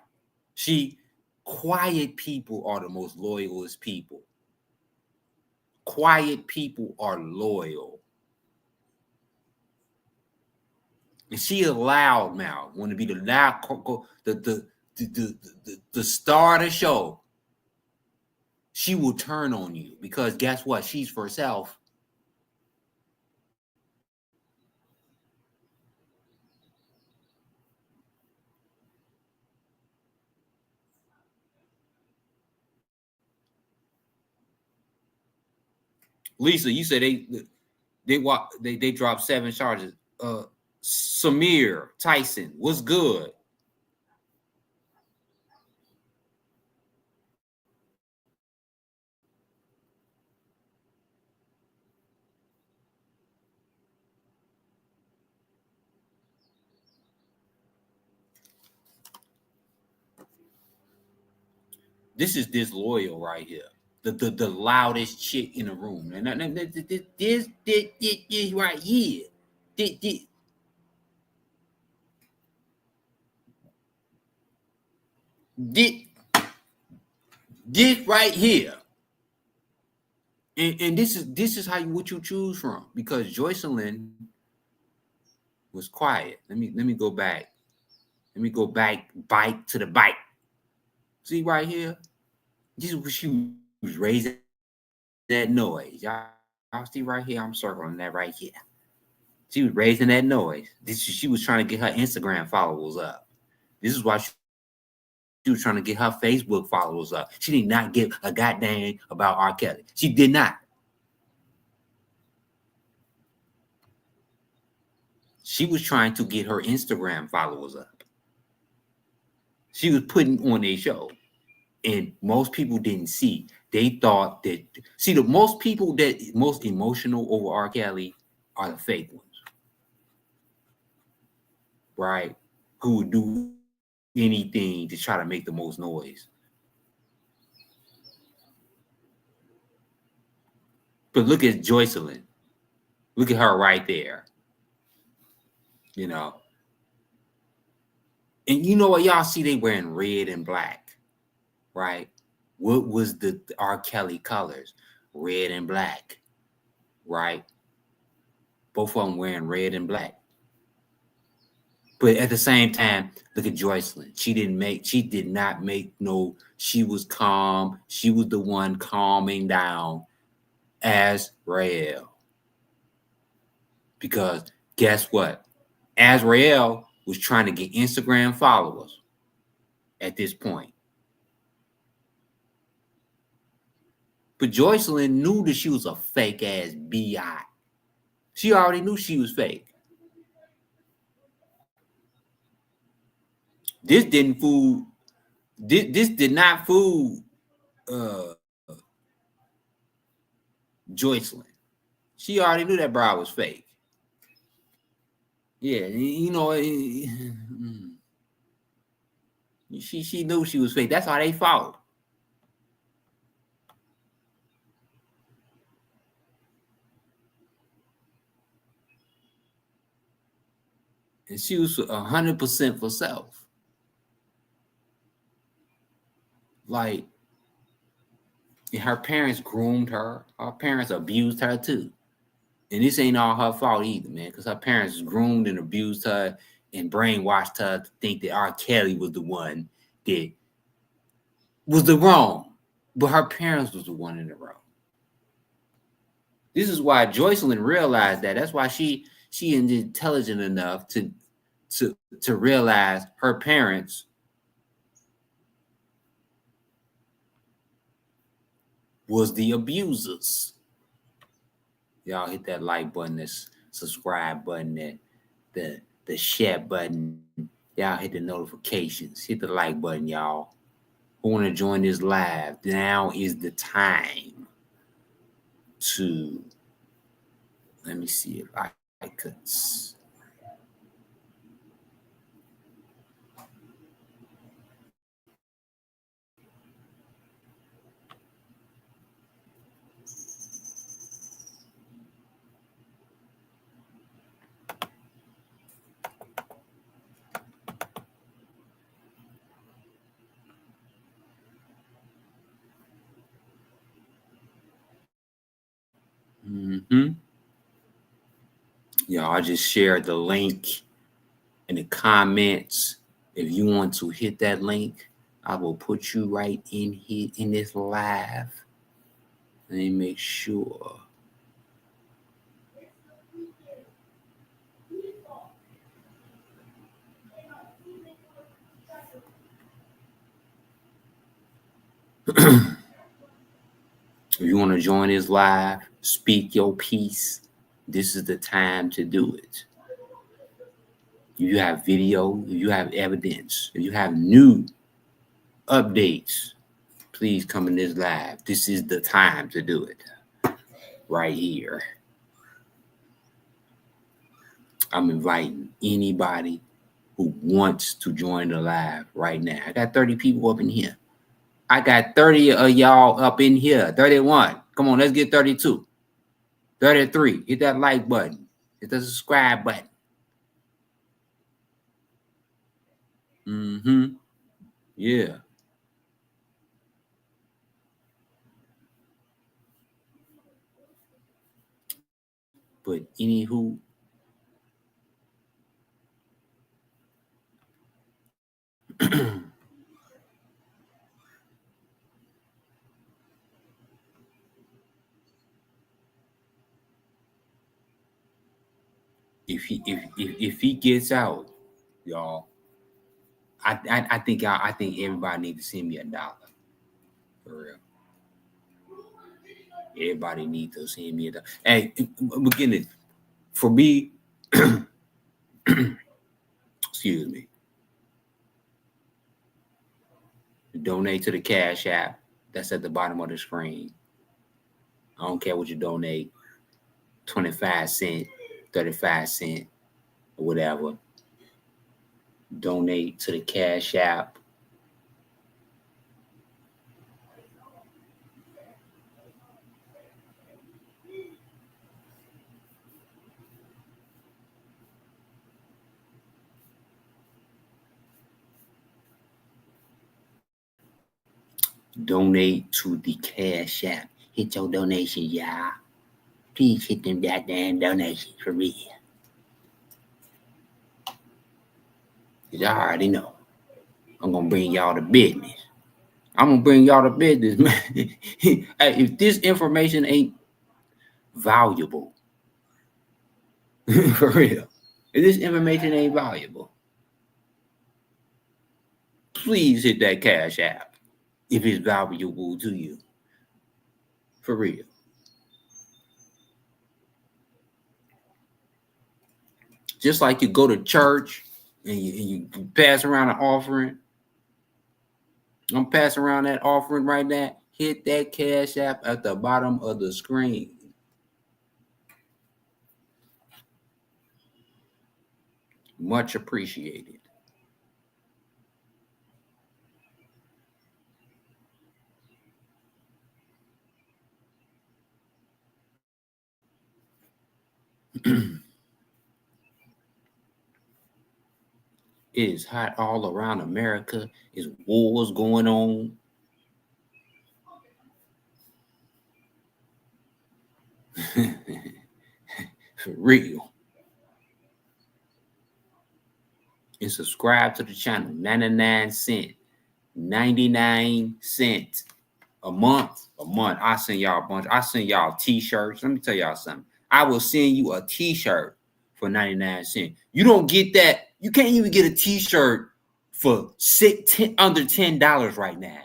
Quiet people are the most loyalist people. Quiet people are loyal. And she a loud mouth. Want to be the loud, the star of the show. She will turn on you because guess what? She's for herself. Lisa, you said they dropped 7 charges. Samir Tyson, what's good? This is disloyal right here. The loudest chick in the room. And this right here. This right here. And this is what you choose from, because Joycelyn was quiet. Let me go back. Let me go back, bite to the bite. See right here? This is what she was raising that noise. Y'all see right here? I'm circling that right here. She was raising that noise. She was trying to get her Instagram followers up. This is why she was trying to get her Facebook followers up. She did not give a goddamn about R. Kelly. She did not. She was trying to get her Instagram followers up. She was putting on a show. And most people didn't see. They thought that, the most people that most emotional over R. Kelly are the fake ones. Right? Who would do anything to try to make the most noise. But look at Joycelyn. Look at her right there. You know. And you know what? Y'all see they wearing red and black. Right? What was the R. Kelly colors? Red and black. Right? Both of them wearing red and black. But at the same time, look at Joycelyn. She did not make she was calm. She was the one calming down Azriel. Because guess what? Azriel was trying to get Instagram followers at this point. But Joycelyn knew that she was a fake ass B.I. She already knew she was fake. This did not fool Joycelyn. She already knew that bra was fake. Yeah, you know, she knew she was fake. That's how they fought. And she was 100% for self. Like, and her parents groomed her. Her parents abused her too. And this ain't all her fault either, man, because her parents groomed and abused her and brainwashed her to think that R. Kelly was the one that was the wrong. But her parents was the one in the wrong. This is why Joycelyn realized that. That's why she is intelligent enough to realize her parents was the abusers. Y'all hit that like button, this subscribe button, the share button. Y'all hit the notifications. Hit the like button, y'all. Who want to join this live? Now is the time to, let me see if I could. Y'all, I just shared the link in the comments. If you want to hit that link, I will put you right in here in this live. Let me make sure. If you want to join this live, speak your piece, this is the time to do it. If you have video, if you have evidence, if you have new updates, please come in this live. This is the time to do it. Right here. I'm inviting anybody who wants to join the live right now. I got 30 people up in here. I got 30 of y'all up in here. 31. Come on, let's get 32. 33. Hit that like button. Hit the subscribe button. Yeah. But anywho, if he gets out, y'all, I think everybody needs to send me $1. For real. Everybody needs to send me $1. Hey, beginning for me, excuse me. Donate to the Cash App. That's at the bottom of the screen. I don't care what you donate. 25 cents, 35 cents, or whatever. Donate to the Cash App. Donate to the Cash App. Hit your donation, y'all. Please hit them goddamn donations for real. Y'all already know. I'm going to bring y'all the business. I'm going to bring y'all the business, man. Hey, if this information ain't valuable, for real, if this information ain't valuable, please hit that Cash App if it's valuable to you. For real. Just like you go to church and you pass around an offering. I'm passing around that offering right now. Hit that Cash App at the bottom of the screen. Much appreciated. It is hot all around America. There's wars going on. For real. And subscribe to the channel. 99 cents. 99 cents. a month. I send y'all a bunch. I send y'all t-shirts. Let me tell y'all something. I will send you a t-shirt for 99 cents. You don't get that. You can't even get a t-shirt for under $10 right now.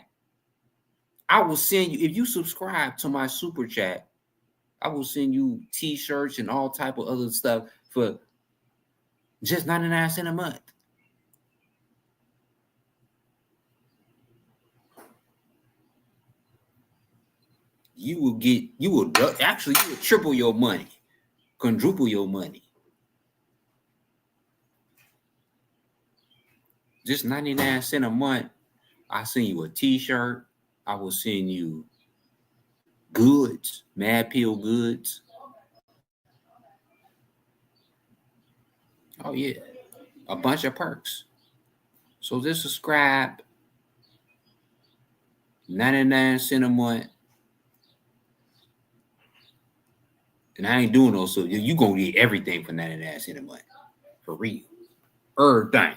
I will send you, if you subscribe to my super chat, I will send you t-shirts and all type of other stuff for just 99 cents a month. You will triple your money, quadruple your money. Just 99 cents a month. I send you a t-shirt. I will send you goods, Mad Pill goods. Oh yeah, a bunch of perks. So just subscribe. 99 cents a month. And I ain't doing no, so you gonna get everything for 99 cents a month. For real. Everything.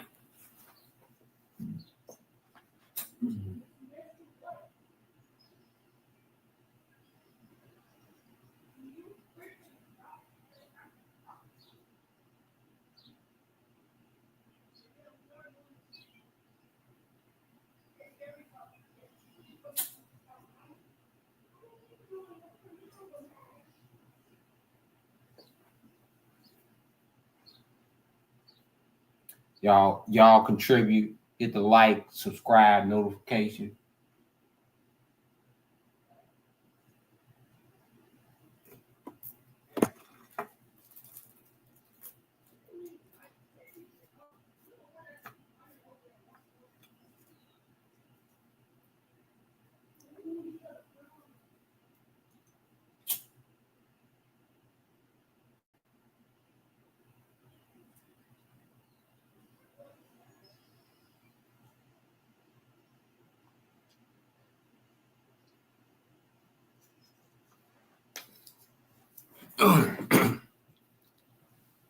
Y'all contribute, hit the like, subscribe, notification.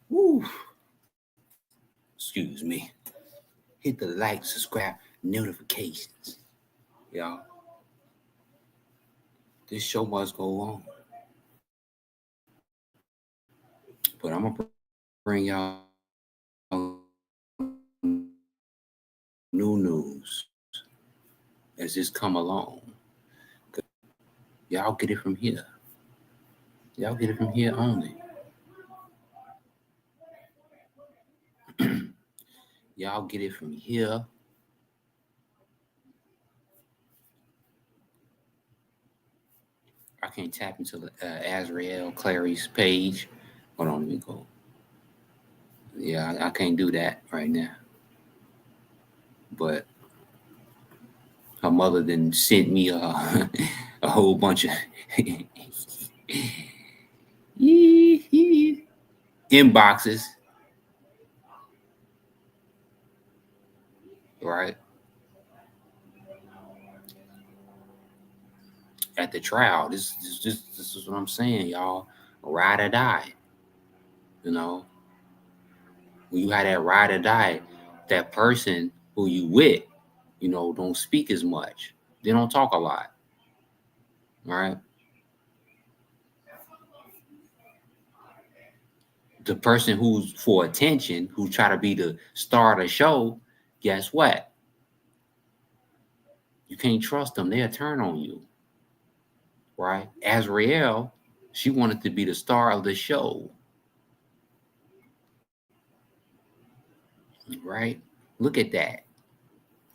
Woo. Excuse me. Hit the like, subscribe, notifications. Y'all. This show must go on. But I'm gonna bring y'all new news as this come along. Y'all get it from here. Y'all get it from here only. Y'all get it from here. I can't tap into the Azriel Clary's page. Hold on, let me go. Yeah, I can't do that right now. But her mother then sent me a whole bunch of inboxes. Right? At the trial. This is what I'm saying, y'all. Ride or die. You know, when you had that ride or die, that person who you with, you know, don't speak as much. They don't talk a lot. Right? The person who's for attention, who try to be the star of the show, guess what? You can't trust them. They'll turn on you. Right? Azriel, she wanted to be the star of the show. Right? Look at that.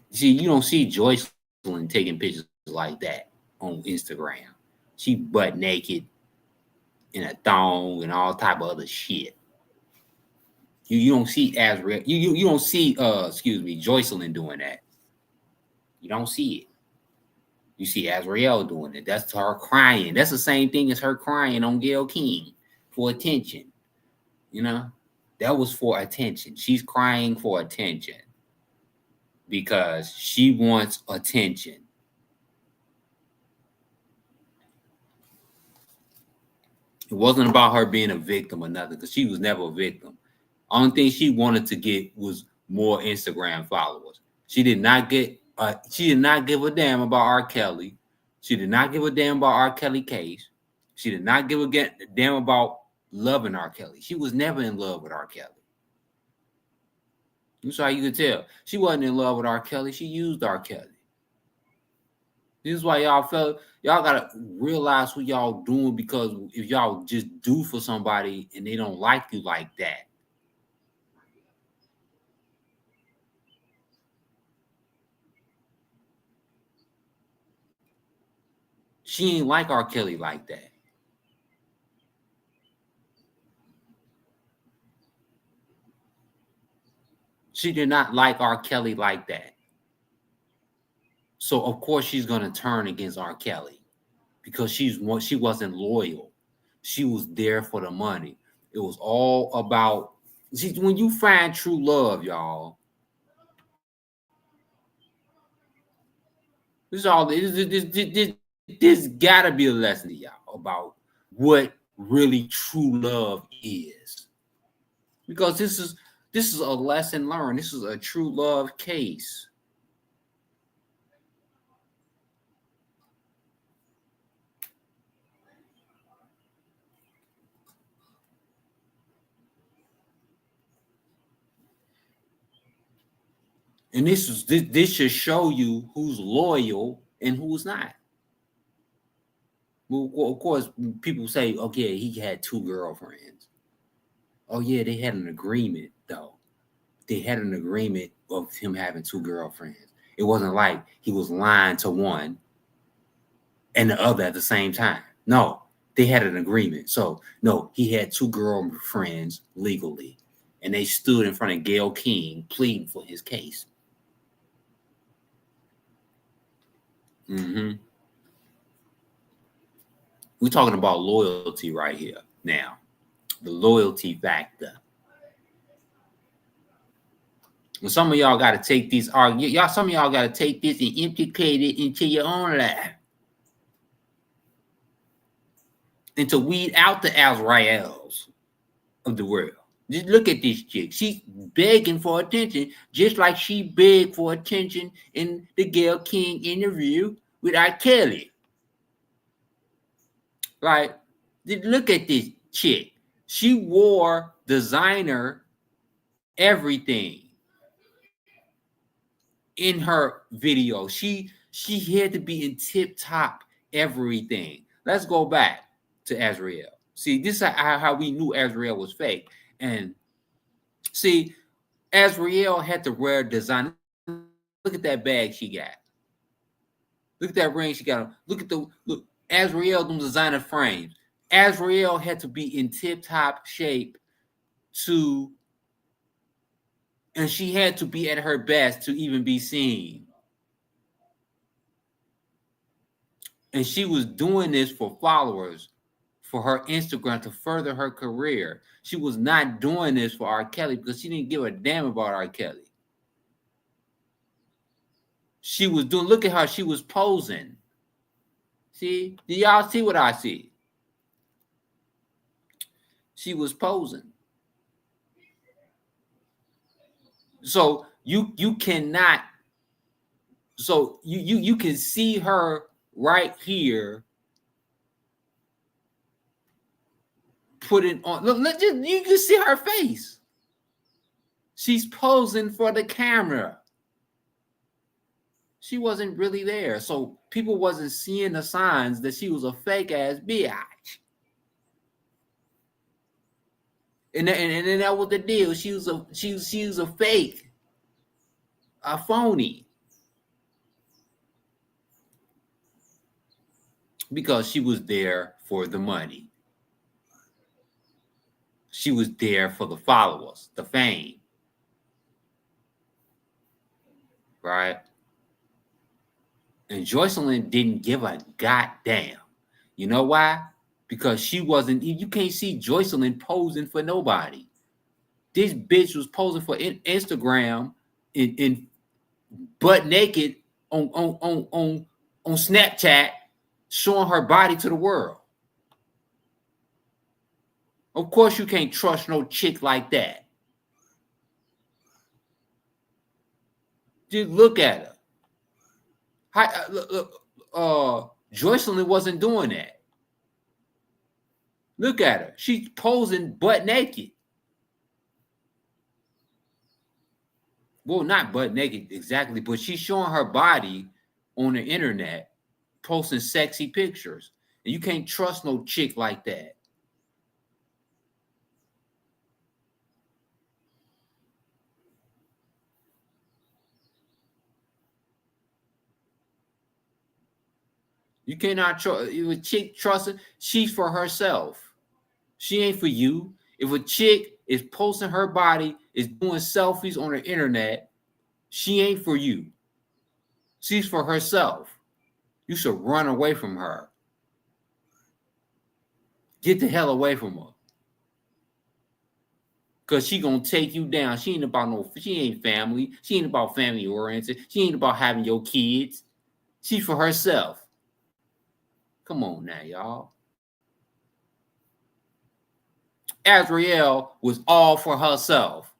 See, you don't see Joycelyn taking pictures like that on Instagram. She butt naked in a thong and all type of other shit. You don't see Azriel. You don't see Joycelyn doing that. You don't see it. You see Azriel doing it. That's her crying. That's the same thing as her crying on Gayle King for attention. You know, that was for attention. She's crying for attention because she wants attention. It wasn't about her being a victim or nothing, because she was never a victim. Only thing she wanted to get was more Instagram followers. She did not give a damn about R. Kelly. She did not give a damn about R. Kelly case. She did not give a damn about loving R. Kelly. She was never in love with R. Kelly. That's how you could tell. She wasn't in love with R. Kelly. She used R. Kelly. This is why y'all gotta realize who y'all doing, because if y'all just do for somebody and they don't like you like that, she ain't like R. Kelly like that. She did not like R. Kelly like that. So of course she's gonna turn against R. Kelly because she wasn't loyal. She was there for the money. It was all about. See, when you find true love, y'all, this gotta be a lesson to y'all about what really true love is, because this is a lesson learned. This is a true love case. And this should show you who's loyal and who's not. Well, of course, people say, okay, he had 2 girlfriends. Oh, yeah, they had an agreement, though. They had an agreement of him having 2 girlfriends. It wasn't like he was lying to one and the other at the same time. No, they had an agreement. So, no, he had 2 girlfriends legally. And they stood in front of Gayle King pleading for his case. Mm-hmm. We're talking about loyalty right here now. The loyalty factor. Well, some of y'all got to take these arguments. Some of y'all got to take this and implicate it into your own life. And to weed out the Azriels of the world. Just look at this chick. She's begging for attention, just like she begged for attention in the Gayle King interview with R. Kelly. Like, look at this chick. She wore designer everything in her video. She had to be in tip-top everything. Let's go back to Azriel. See, this is how we knew Azriel was fake. And see, Azriel had to wear design. Look at that bag she got. Look at that ring she got. Look Azriel, them designer frames. Azriel had to be in tip-top shape and she had to be at her best to even be seen. And she was doing this for followers, for her Instagram, to further her career. She was not doing this for R. Kelly because she didn't give a damn about R. Kelly. She was doing, look at how she was posing. See, do y'all see what I see? She was posing. So you cannot. So you can see her right here. Put it on. Look, you can see her face. She's posing for the camera. She wasn't really there, so people wasn't seeing the signs that she was a fake ass bitch. And that was the deal. She was a fake, a phony, because she was there for the money. She was there for the followers, the fame, right? And Joycelyn didn't give a goddamn. You know why? Because she wasn't. You can't see Joycelyn posing for nobody. This bitch was posing for Instagram in butt naked on Snapchat, showing her body to the world. Of course, you can't trust no chick like that. Just look at her. Joycelyn wasn't doing that. Look at her. She's posing butt naked. Well, not butt naked exactly, but she's showing her body on the internet, posting sexy pictures. And you can't trust no chick like that. You cannot trust. If a chick trusts her, she's for herself. She ain't for you. If a chick is posting her body, is doing selfies on the internet, she ain't for you. She's for herself. You should run away from her. Get the hell away from her. Cause she gonna take you down. She ain't family. She ain't about family oriented. She ain't about having your kids. She's for herself. Come on now, y'all. Azriel was all for herself.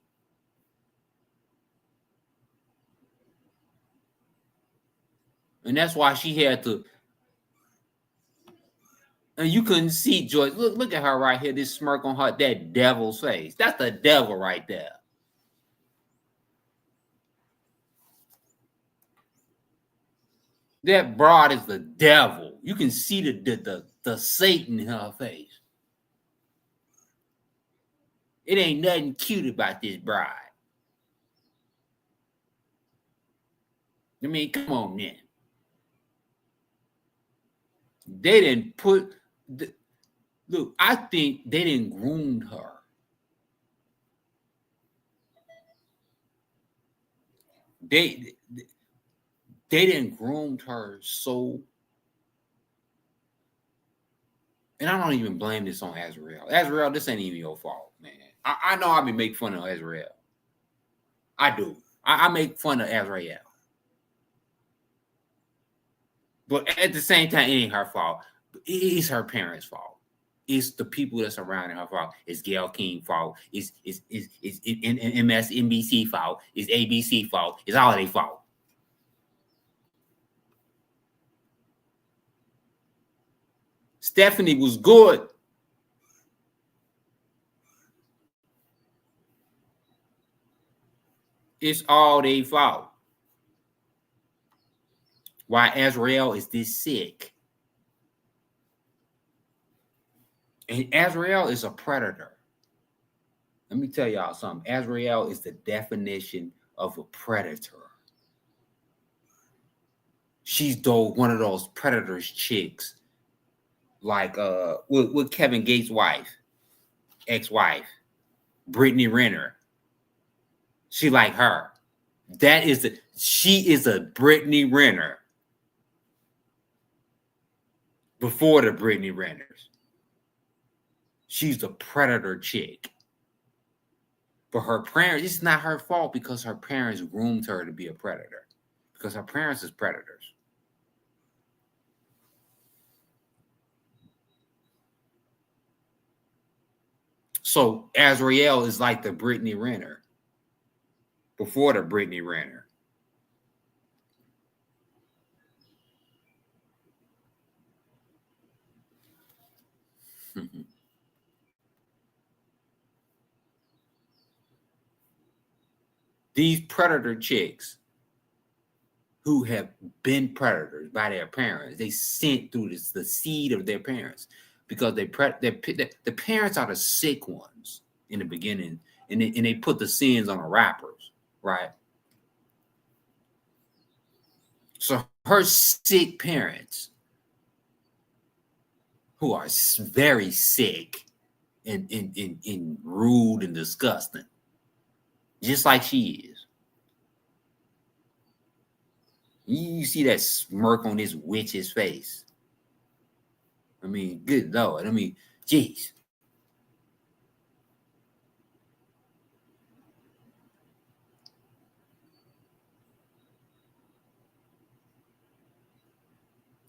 And that's why she had to. And you couldn't see Joyce. Look at her right here. This smirk on her, that devil's face. That's the devil right there. That broad is the devil. You can see the Satan in her face. It ain't nothing cute about this bride. I mean, come on, man. They didn't put. Look, I think they didn't groom her. They didn't groom her so. And I don't even blame this on Azriel. Azriel, this ain't even your fault, man. I know I be making fun of Azriel. I do. I make fun of Azriel. But at the same time, it ain't her fault. It's her parents' fault. It's the people that's surrounding her fault. It's Gayle King's fault. It's MSNBC fault. It's ABC fault. It's all their fault. Stephanie was good. It's all their fault. Why Azriel is this sick. And Azriel is a predator. Let me tell y'all something. Azriel is the definition of a predator. She's one of those predators chicks, like with Kevin Gates' wife, ex-wife, Brittany Renner. She like her. She is a Brittany Renner. Before the Brittany Renners. She's a predator chick. But her parents, it's not her fault because her parents groomed her to be a predator. Because her parents is predators. So Azriel is like the Brittany Renner. Before the Brittany Renner. These predator chicks who have been predators by their parents, they sent through the seed of their parents because the parents are the sick ones in the beginning, and they put the sins on the rappers, right? So her sick parents, who are very sick and rude and disgusting, just like she is. You see that smirk on this witch's face. I mean, good Lord. I mean, geez.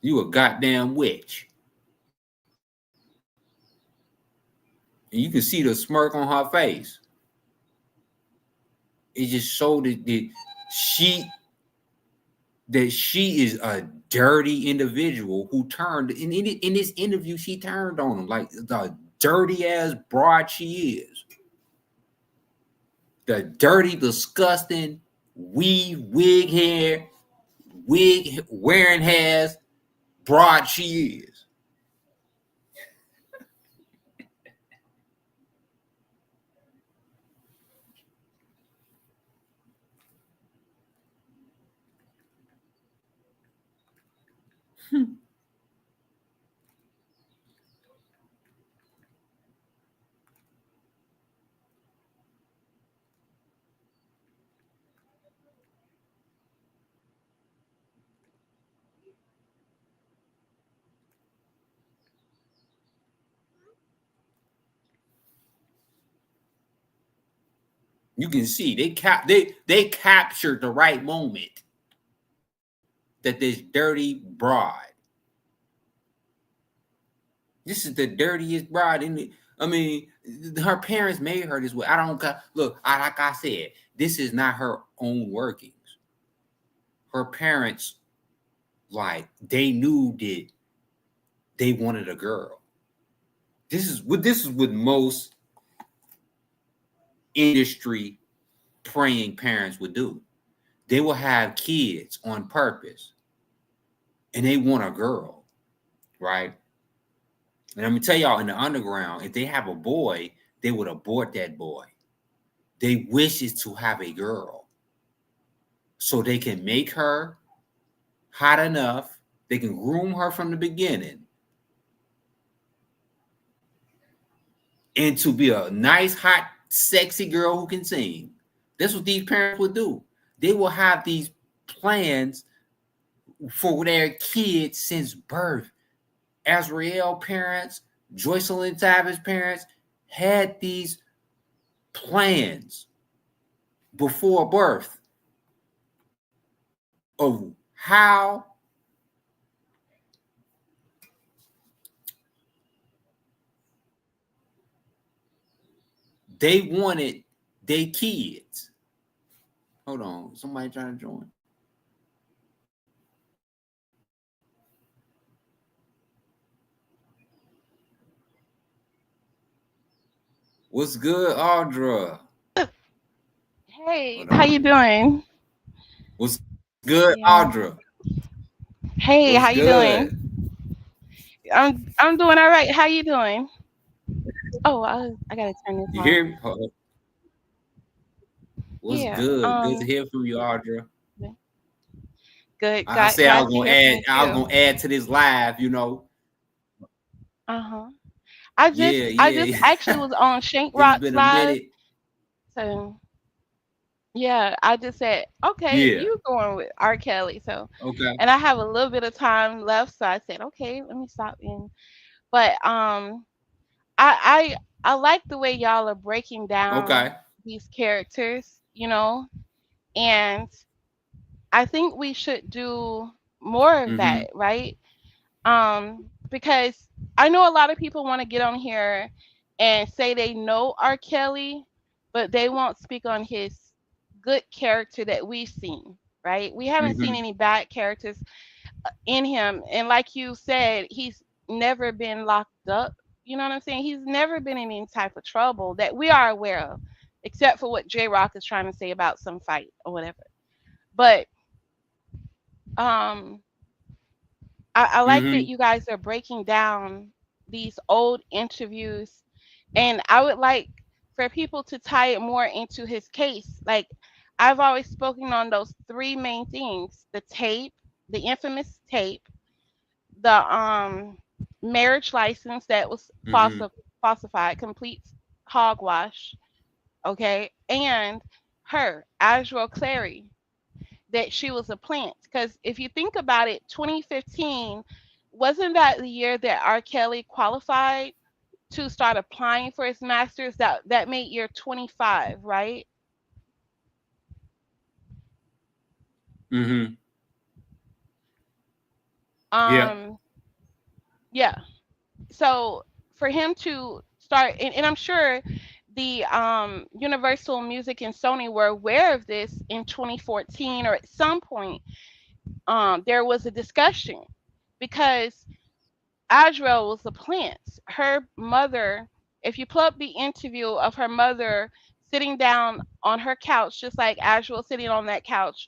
You a goddamn witch. And you can see the smirk on her face. It just showed that she that she is a dirty individual who turned in this interview. She turned on him like the dirty ass broad she is, the dirty, disgusting, wig hair, wig wearing has broad she is. You can see they captured the right moment that this dirty broad. This is the dirtiest bride in the. I mean, her parents made her this way. I don't look. Like I said, this is not her own workings. Her parents, like, they knew that they wanted a girl. This is what most industry praying parents would do. They will have kids on purpose, and they want a girl, right? And I'm gonna tell y'all, in the underground, if they have a boy, they would abort that boy. They wish is to have a girl, so they can make her hot enough. They can groom her from the beginning, and to be a nice, hot, sexy girl who can sing. That's what these parents would do. They will have these plans for their kids since birth. Azriel parents, Joycelyn Savage parents had these plans before birth of how they wanted their kids. Hold on, somebody trying to join. What's good, Audra? Hey, how you doing? What's good, Yeah. Audra? Hey, What's how you good? doing? I'm doing all right. How you doing? Oh, I gotta turn this You on. hear me? What's Yeah. good? Good to hear from you, Audra. Good. I said I Glad was to gonna hear from add. you I was too. gonna add to this live. You know. Uh-huh. I just Yeah. actually was on Shank It's Rock's been a live. minute. So yeah, I just said, okay, Yeah. you going with R. Kelly. So Okay. and I have a little bit of time left, so I said, okay, let me stop in. But I like the way y'all are breaking down Okay. these characters, and I think we should do more of Mm-hmm. that, right? Because I know a lot of people want to get on here and say they know R. Kelly, but they won't speak on his good character that we've seen, right? We haven't seen Mm-hmm. any bad characters in him. And like you said, he's never been locked up. You know what I'm saying? He's never been in any type of trouble that we are aware of, except for what J Rock is trying to say about some fight or whatever. But um I like that Mm-hmm. you guys are breaking down these old interviews, and I would like for people to tie it more into his case. Like, I've always spoken on those three main things: the tape, the infamous tape, the marriage license that was Mm-hmm. falsified, complete hogwash, okay, and her, Azriel Clary, that she was a plant. Because if you think about it, 2015 wasn't that the year that R. Kelly qualified to start applying for his master's? That made year 25, right? Mm-hmm. Yeah. Um, yeah. So for him to start, and I'm sure the Universal Music and Sony were aware of this in 2014 or at some point, there was a discussion because Azriel was a plant. Her mother, if you pull up the interview of her mother sitting down on her couch, just like Azriel sitting on that couch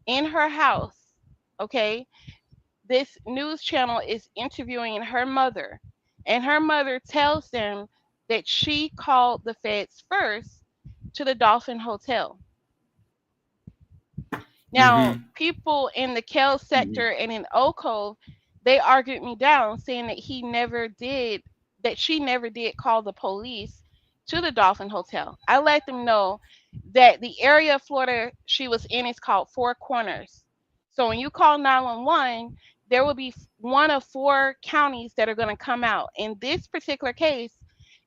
in her house, okay, this news channel is interviewing her mother, and her mother tells them that she called the feds first to the Dolphin Hotel. Now, Mm-hmm. people in the Kell Mm-hmm. sector and in Oak Cove, they argued me down, saying that she never did call the police to the Dolphin Hotel. I let them know that the area of Florida she was in is called Four Corners. So when you call 911, there will be one of four counties that are going to come out. In this particular case,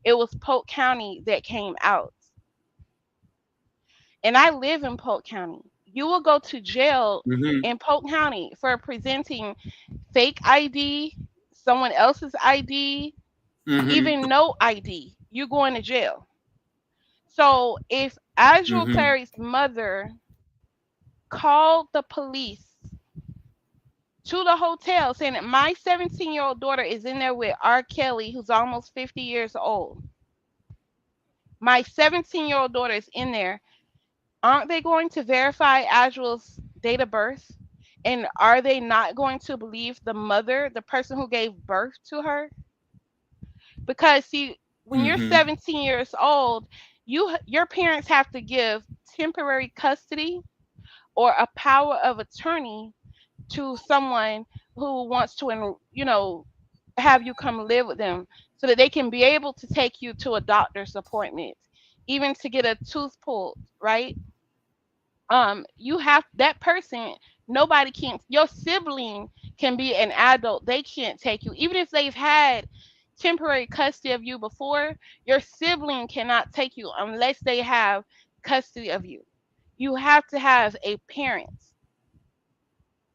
it was Polk County that came out. And I live in Polk County. You will go to jail Mm-hmm. in Polk County for presenting fake ID, someone else's ID, Mm-hmm. even no ID. You're going to jail. So if Azriel Mm-hmm. Clary's mother called the police to the hotel saying that my 17-year-old daughter is in there with R. Kelly, who's almost 50 years old. My 17-year-old daughter is in there. Aren't they going to verify Azriel's date of birth? And are they not going to believe the mother, the person who gave birth to her? Because see, when you're Mm-hmm. 17 years old, your parents have to give temporary custody or a power of attorney to someone who wants to, have you come live with them so that they can be able to take you to a doctor's appointment, even to get a tooth pulled, right? You have that person. Nobody can, your sibling can be an adult, they can't take you even if they've had temporary custody of you before. Your sibling cannot take you unless they have custody of you. You have to have a parent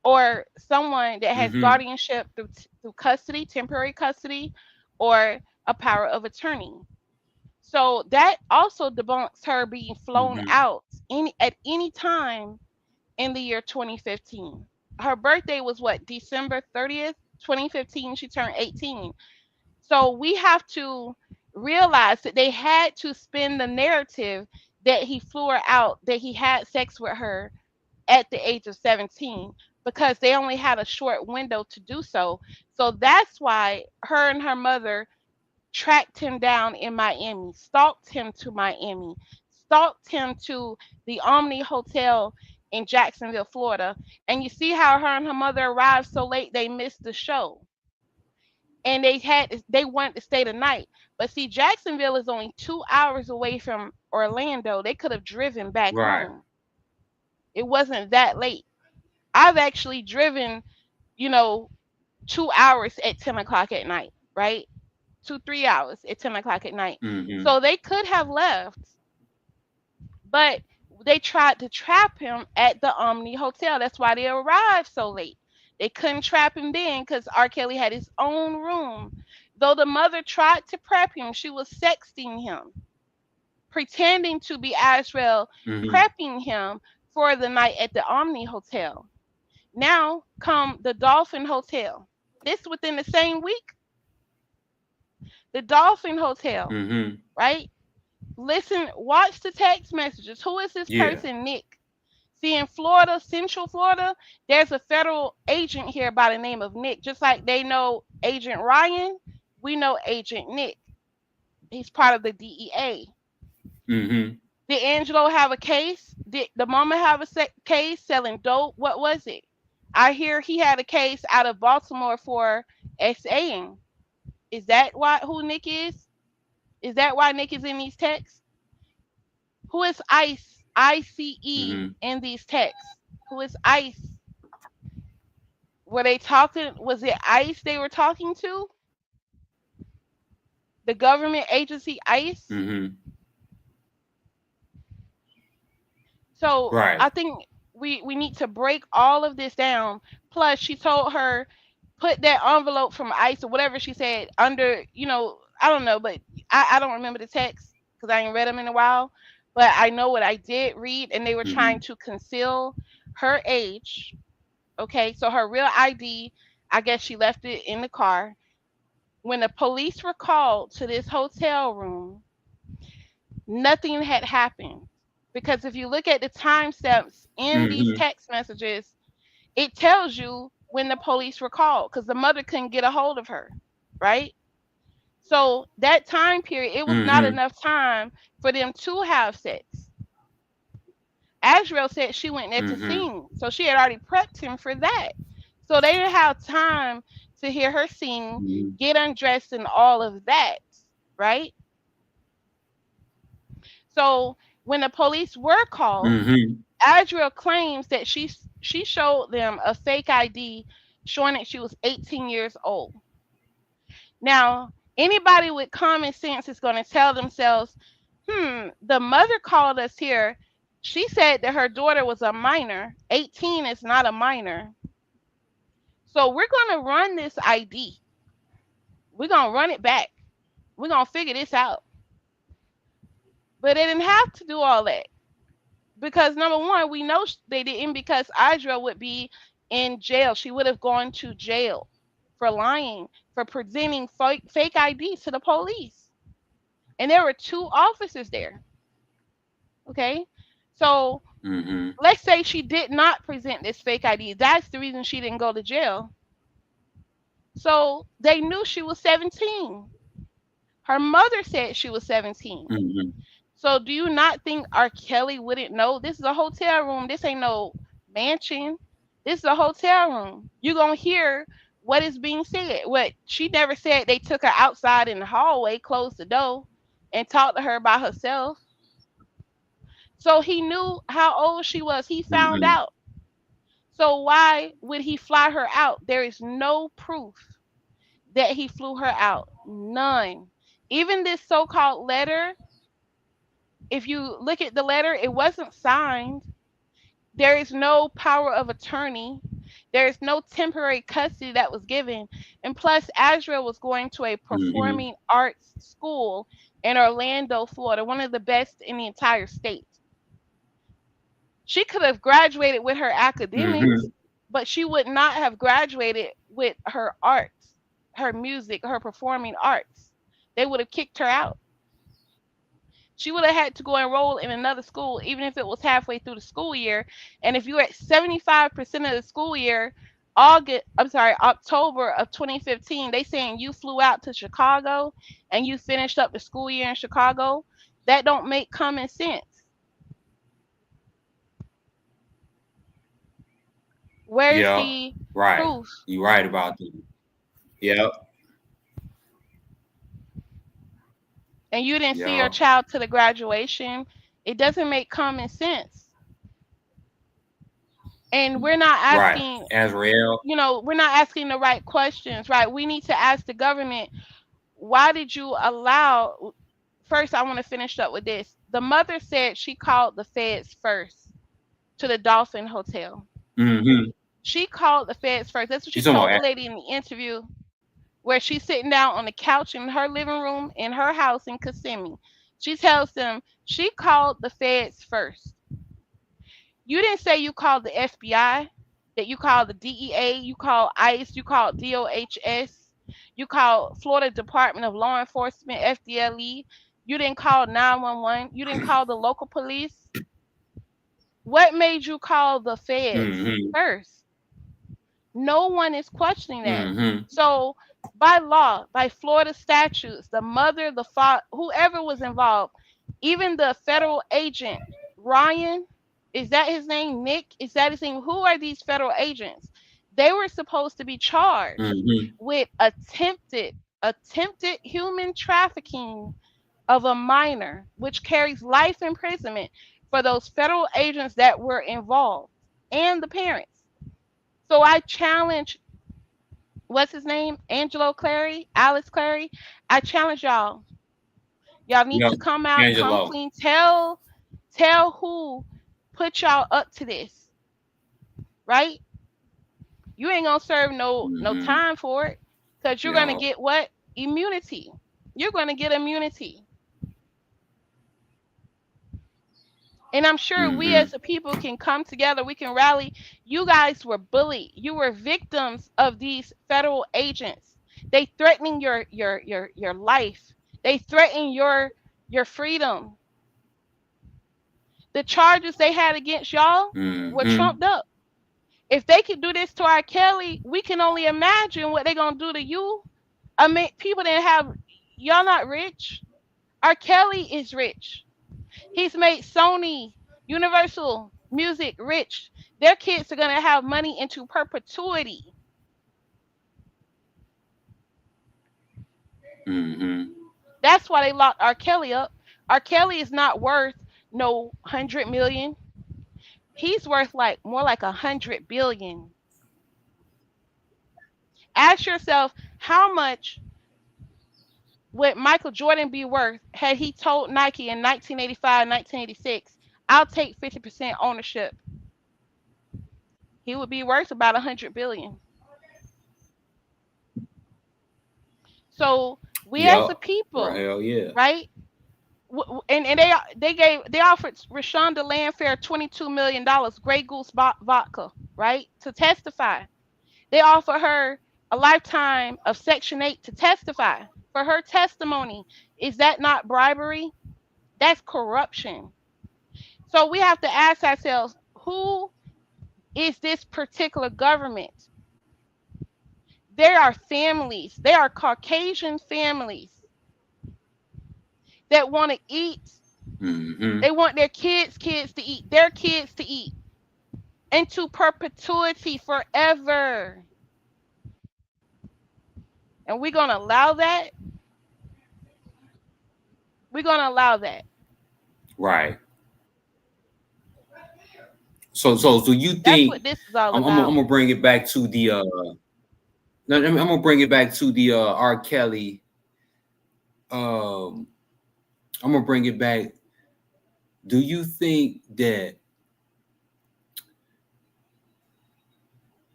or someone that has Mm-hmm. guardianship through custody, temporary custody, or a power of attorney. So that also debunks her being flown Mm-hmm. out at any time in the year 2015. Her birthday was what, December 30th, 2015. She turned 18. So we have to realize that they had to spin the narrative that he flew her out, that he had sex with her at the age of 17, because they only had a short window to do so. So that's why her and her mother tracked him down in Miami, stalked him to Miami, stalked him to the Omni Hotel in Jacksonville, Florida. And you see how her and her mother arrived so late they missed the show. And they wanted to stay the night. But see, Jacksonville is only 2 hours away from Orlando. They could have driven back Right. home. It wasn't that late. I've actually driven, you know, 2 hours at 10 o'clock at night, right? 2, 3 hours at 10 o'clock at night. Mm-hmm. So they could have left, but they tried to trap him at the Omni Hotel. That's why they arrived so late. They couldn't trap him then because R. Kelly had his own room. Though the mother tried to prep him, she was sexting him, pretending to be Azriel, Mm-hmm. prepping him for the night at the Omni Hotel. Now come the Dolphin Hotel. This within the same week. The Dolphin Hotel, Mm-hmm. right? Listen, watch the text messages. Who is this Yeah. person, Nick? See, in Florida, Central Florida, there's a federal agent here by the name of Nick. Just like they know Agent Ryan, we know Agent Nick. He's part of the DEA. Mm-hmm. Did Angelo have a case? Did the mama have a case selling dope? What was it? I hear he had a case out of Baltimore for SAing. Is that why who Nick is? Is that why Nick is in these texts? Who is ICE? ICE Mm-hmm. in these texts? Who is ICE? Were they talking? Was it ICE they were talking to? The government agency ICE? Mm-hmm. So Right. I think we need to break all of this down. Plus, she told her put that envelope from ICE or whatever she said under, I don't know, but I don't remember the text because I ain't read them in a while. But I know what I did read, and they were Mm-hmm. trying to conceal her age Okay, so her real ID, I guess she left it in the car. When the police were called to this hotel room, nothing had happened. Because if you look at the timestamps in these Mm-hmm. text messages, it tells you when the police were called because the mother couldn't get a hold of her, right? So that time period, it was not Mm-hmm. enough time for them to have sex. Azriel said she went there to Mm-hmm. sing, so she had already prepped him for that. So they didn't have time to hear her sing, get undressed, and all of that, right? So when the police were called, Mm-hmm. Azriel claims that she showed them a fake ID showing that she was 18 years old. Now, anybody with common sense is going to tell themselves, the mother called us here. She said that her daughter was a minor. 18 is not a minor. So we're going to run this ID. We're going to run it back. We're going to figure this out. But they didn't have to do all that. Because number one, we know they didn't because Idra would be in jail. She would have gone to jail for lying, for presenting fake IDs to the police. And there were two officers there. Okay. So Mm-hmm. let's say she did not present this fake ID. That's the reason she didn't go to jail. So they knew she was 17. Her mother said she was 17. Mm-hmm. So do you not think R. Kelly wouldn't know? This is a hotel room. This ain't no mansion. This is a hotel room. You're going to hear what is being said. What she never said they took her outside in the hallway, closed the door, and talked to her by herself. So he knew how old she was. He found Mm-hmm. out. So why would he fly her out? There is no proof that he flew her out. None. Even this so-called letter, if you look at the letter, it wasn't signed. There is no power of attorney. There is no temporary custody that was given. And plus, Azriel was going to a Mm-hmm. performing arts school in Orlando, Florida, one of the best in the entire state. She could have graduated with her academics, Mm-hmm. but she would not have graduated with her arts, her music, her performing arts. They would have kicked her out. She would have had to go enroll in another school, even if it was halfway through the school year. And if you're at 75% of the school year, October of 2015, they saying you flew out to Chicago and you finished up the school year in Chicago. That don't make common sense. Where's Yeah. the Right. proof? You're right about that. Yep. And you didn't see your Yeah. child to the graduation? It doesn't make common sense. And we're not Right. asking, Azriel. we're not asking the right questions, right? We need to ask the government, why did you allow? First, I want to finish up with this. The mother said she called the feds first to the Dolphin Hotel. Mm-hmm. She called the feds first. That's what she She's talking told the about. lady in the interview, where she's sitting down on the couch in her living room in her house in Kissimmee. She tells them she called the feds first. You didn't say you called the FBI, that you called the DEA, you called ICE, you called DOHS, you called Florida Department of Law Enforcement, FDLE. You didn't call 911. You didn't call the local police. What made you call the feds Mm-hmm. first? No one is questioning that. Mm-hmm. So, by law, by Florida statutes, the mother, the father, whoever was involved, even the federal agent, Ryan, is that his name? Nick, is that his name? Who are these federal agents? They were supposed to be charged Mm-hmm. with attempted human trafficking of a minor, which carries life imprisonment for those federal agents that were involved and the parents. So I challenge, what's his name? Angelo Clary, Alex Clary. I challenge y'all. Y'all need Yep. to come out, come Angelo. clean. Tell who put y'all up to this, right? You ain't gonna serve no Mm-hmm. time for it, because you're gonna Yeah. get what? Immunity. You're gonna get immunity. And I'm sure we Mm-hmm. as a people can come together, we can rally. You guys were bullied. You were victims of these federal agents. They threatening your life. They threaten your freedom. The charges they had against y'all were Mm-hmm. trumped up. If they could do this to R. Kelly, we can only imagine what they're gonna do to you. I mean, people didn't have y'all not rich. R. Kelly is rich. He's made Sony, Universal Music rich. Their kids are gonna have money into perpetuity. Mm-hmm. That's why they locked R. Kelly up. R. Kelly is not worth no 100 million. He's worth like more like 100 billion. Ask yourself how much would Michael Jordan be worth had he told Nike in 1985, 1986, I'll take 50% ownership? He would be worth about 100 billion. So we as a Yup. Right. people, Hell yeah. right? And they offered Rashonda Landfair $22 million, Grey Goose vodka, right, to testify. They offer her a lifetime of Section 8 to testify for her testimony. Is that not bribery? That's corruption. So we have to ask ourselves, who is this particular government? There are families, there are Caucasian families that want to eat. Mm-hmm. They want their kids to eat, their kids to eat into perpetuity forever. And we're going to allow that? We're going to allow that. Right. So you That's think what this is all I'm about. gonna bring it back to the I'm gonna bring it back to the R. Kelly. I'm gonna bring it back. Do you think that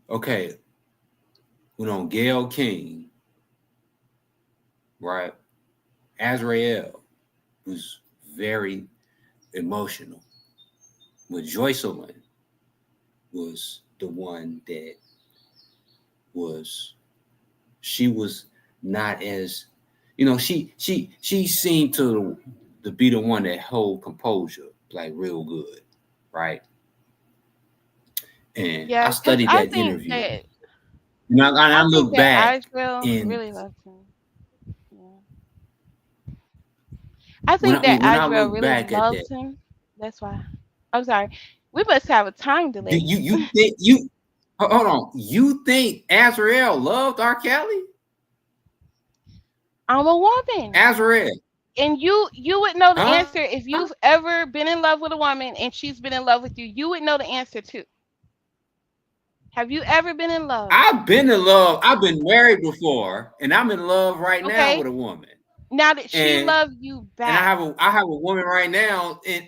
okay, Gayle King, right? Azriel was very emotional. But Joycelyn was the one that she was not as she seemed to be the one that hold composure like real good, right? And I Yeah, because studied I that think interview. that I I think look that back Azriel and really loves him. Yeah. I think that when I Azriel look really back at that, loves him. That's why. I'm sorry. We must have a time do delay. you think you hold on? You think Azriel loved R. Kelly? I'm a woman. Azriel, And you would know the huh? answer if you've ever been in love with a woman and she's been in love with you. You would know the answer too. Have you ever been in love? I've been in love. I've been married before, and I'm in love right now Okay. with a woman. Now that she And loved you and back, I have a woman right now, and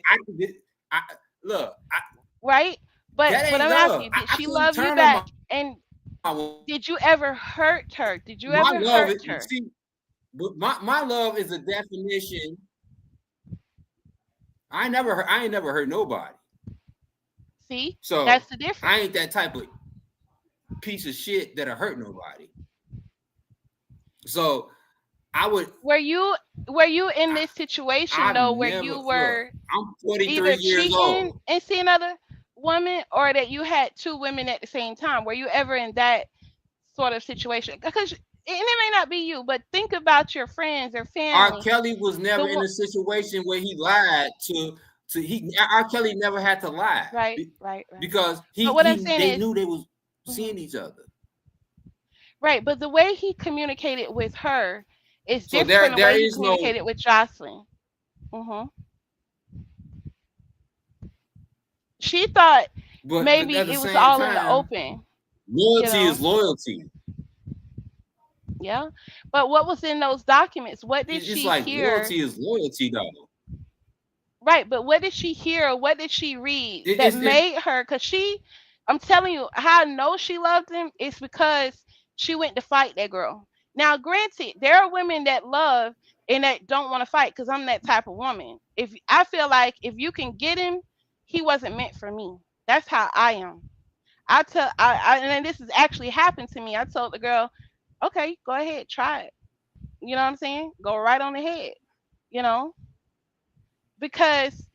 I look, right? But that ain't I'm asking love. you, did I she couldn't love you turn on back? And my woman. did you ever hurt her? Did you My ever love hurt is her? see, but my love is a definition. I ain't never hurt nobody. See, So that's the difference. I ain't that type of piece of shit that'll hurt nobody. So I would Were you in this situation I've though where never you look. were I'm 43 either years cheating old. and seeing another woman or that you had two women at the same time? Were you ever in that sort of situation? Because and it may not be you, but think about your friends or R. family. Kelly was The never in a situation where he lied to he. R. Kelly never had to lie right. because But what I'm saying they is, knew they was mhm, seeing each other. right. But the way he communicated with her is So different from the there way he is no. communicated with Joycelyn. hmm She thought But maybe at the it was same all in the time, open, you loyalty is know. loyalty. Yeah. But what was in those documents? What did It's she like hear? loyalty is loyalty, though. Right. But what did she hear? What did she read It, that it's it, made her? Because I'm telling you, how I know she loved him is because she went to fight that girl. Now, granted, there are women that love and that don't want to fight because I'm that type of woman. If I feel like if you can get him, he wasn't meant for me. That's how I am. And then this has actually happened to me. I told the girl, okay, go ahead, try it. You know what I'm saying? Go right on ahead. You know, because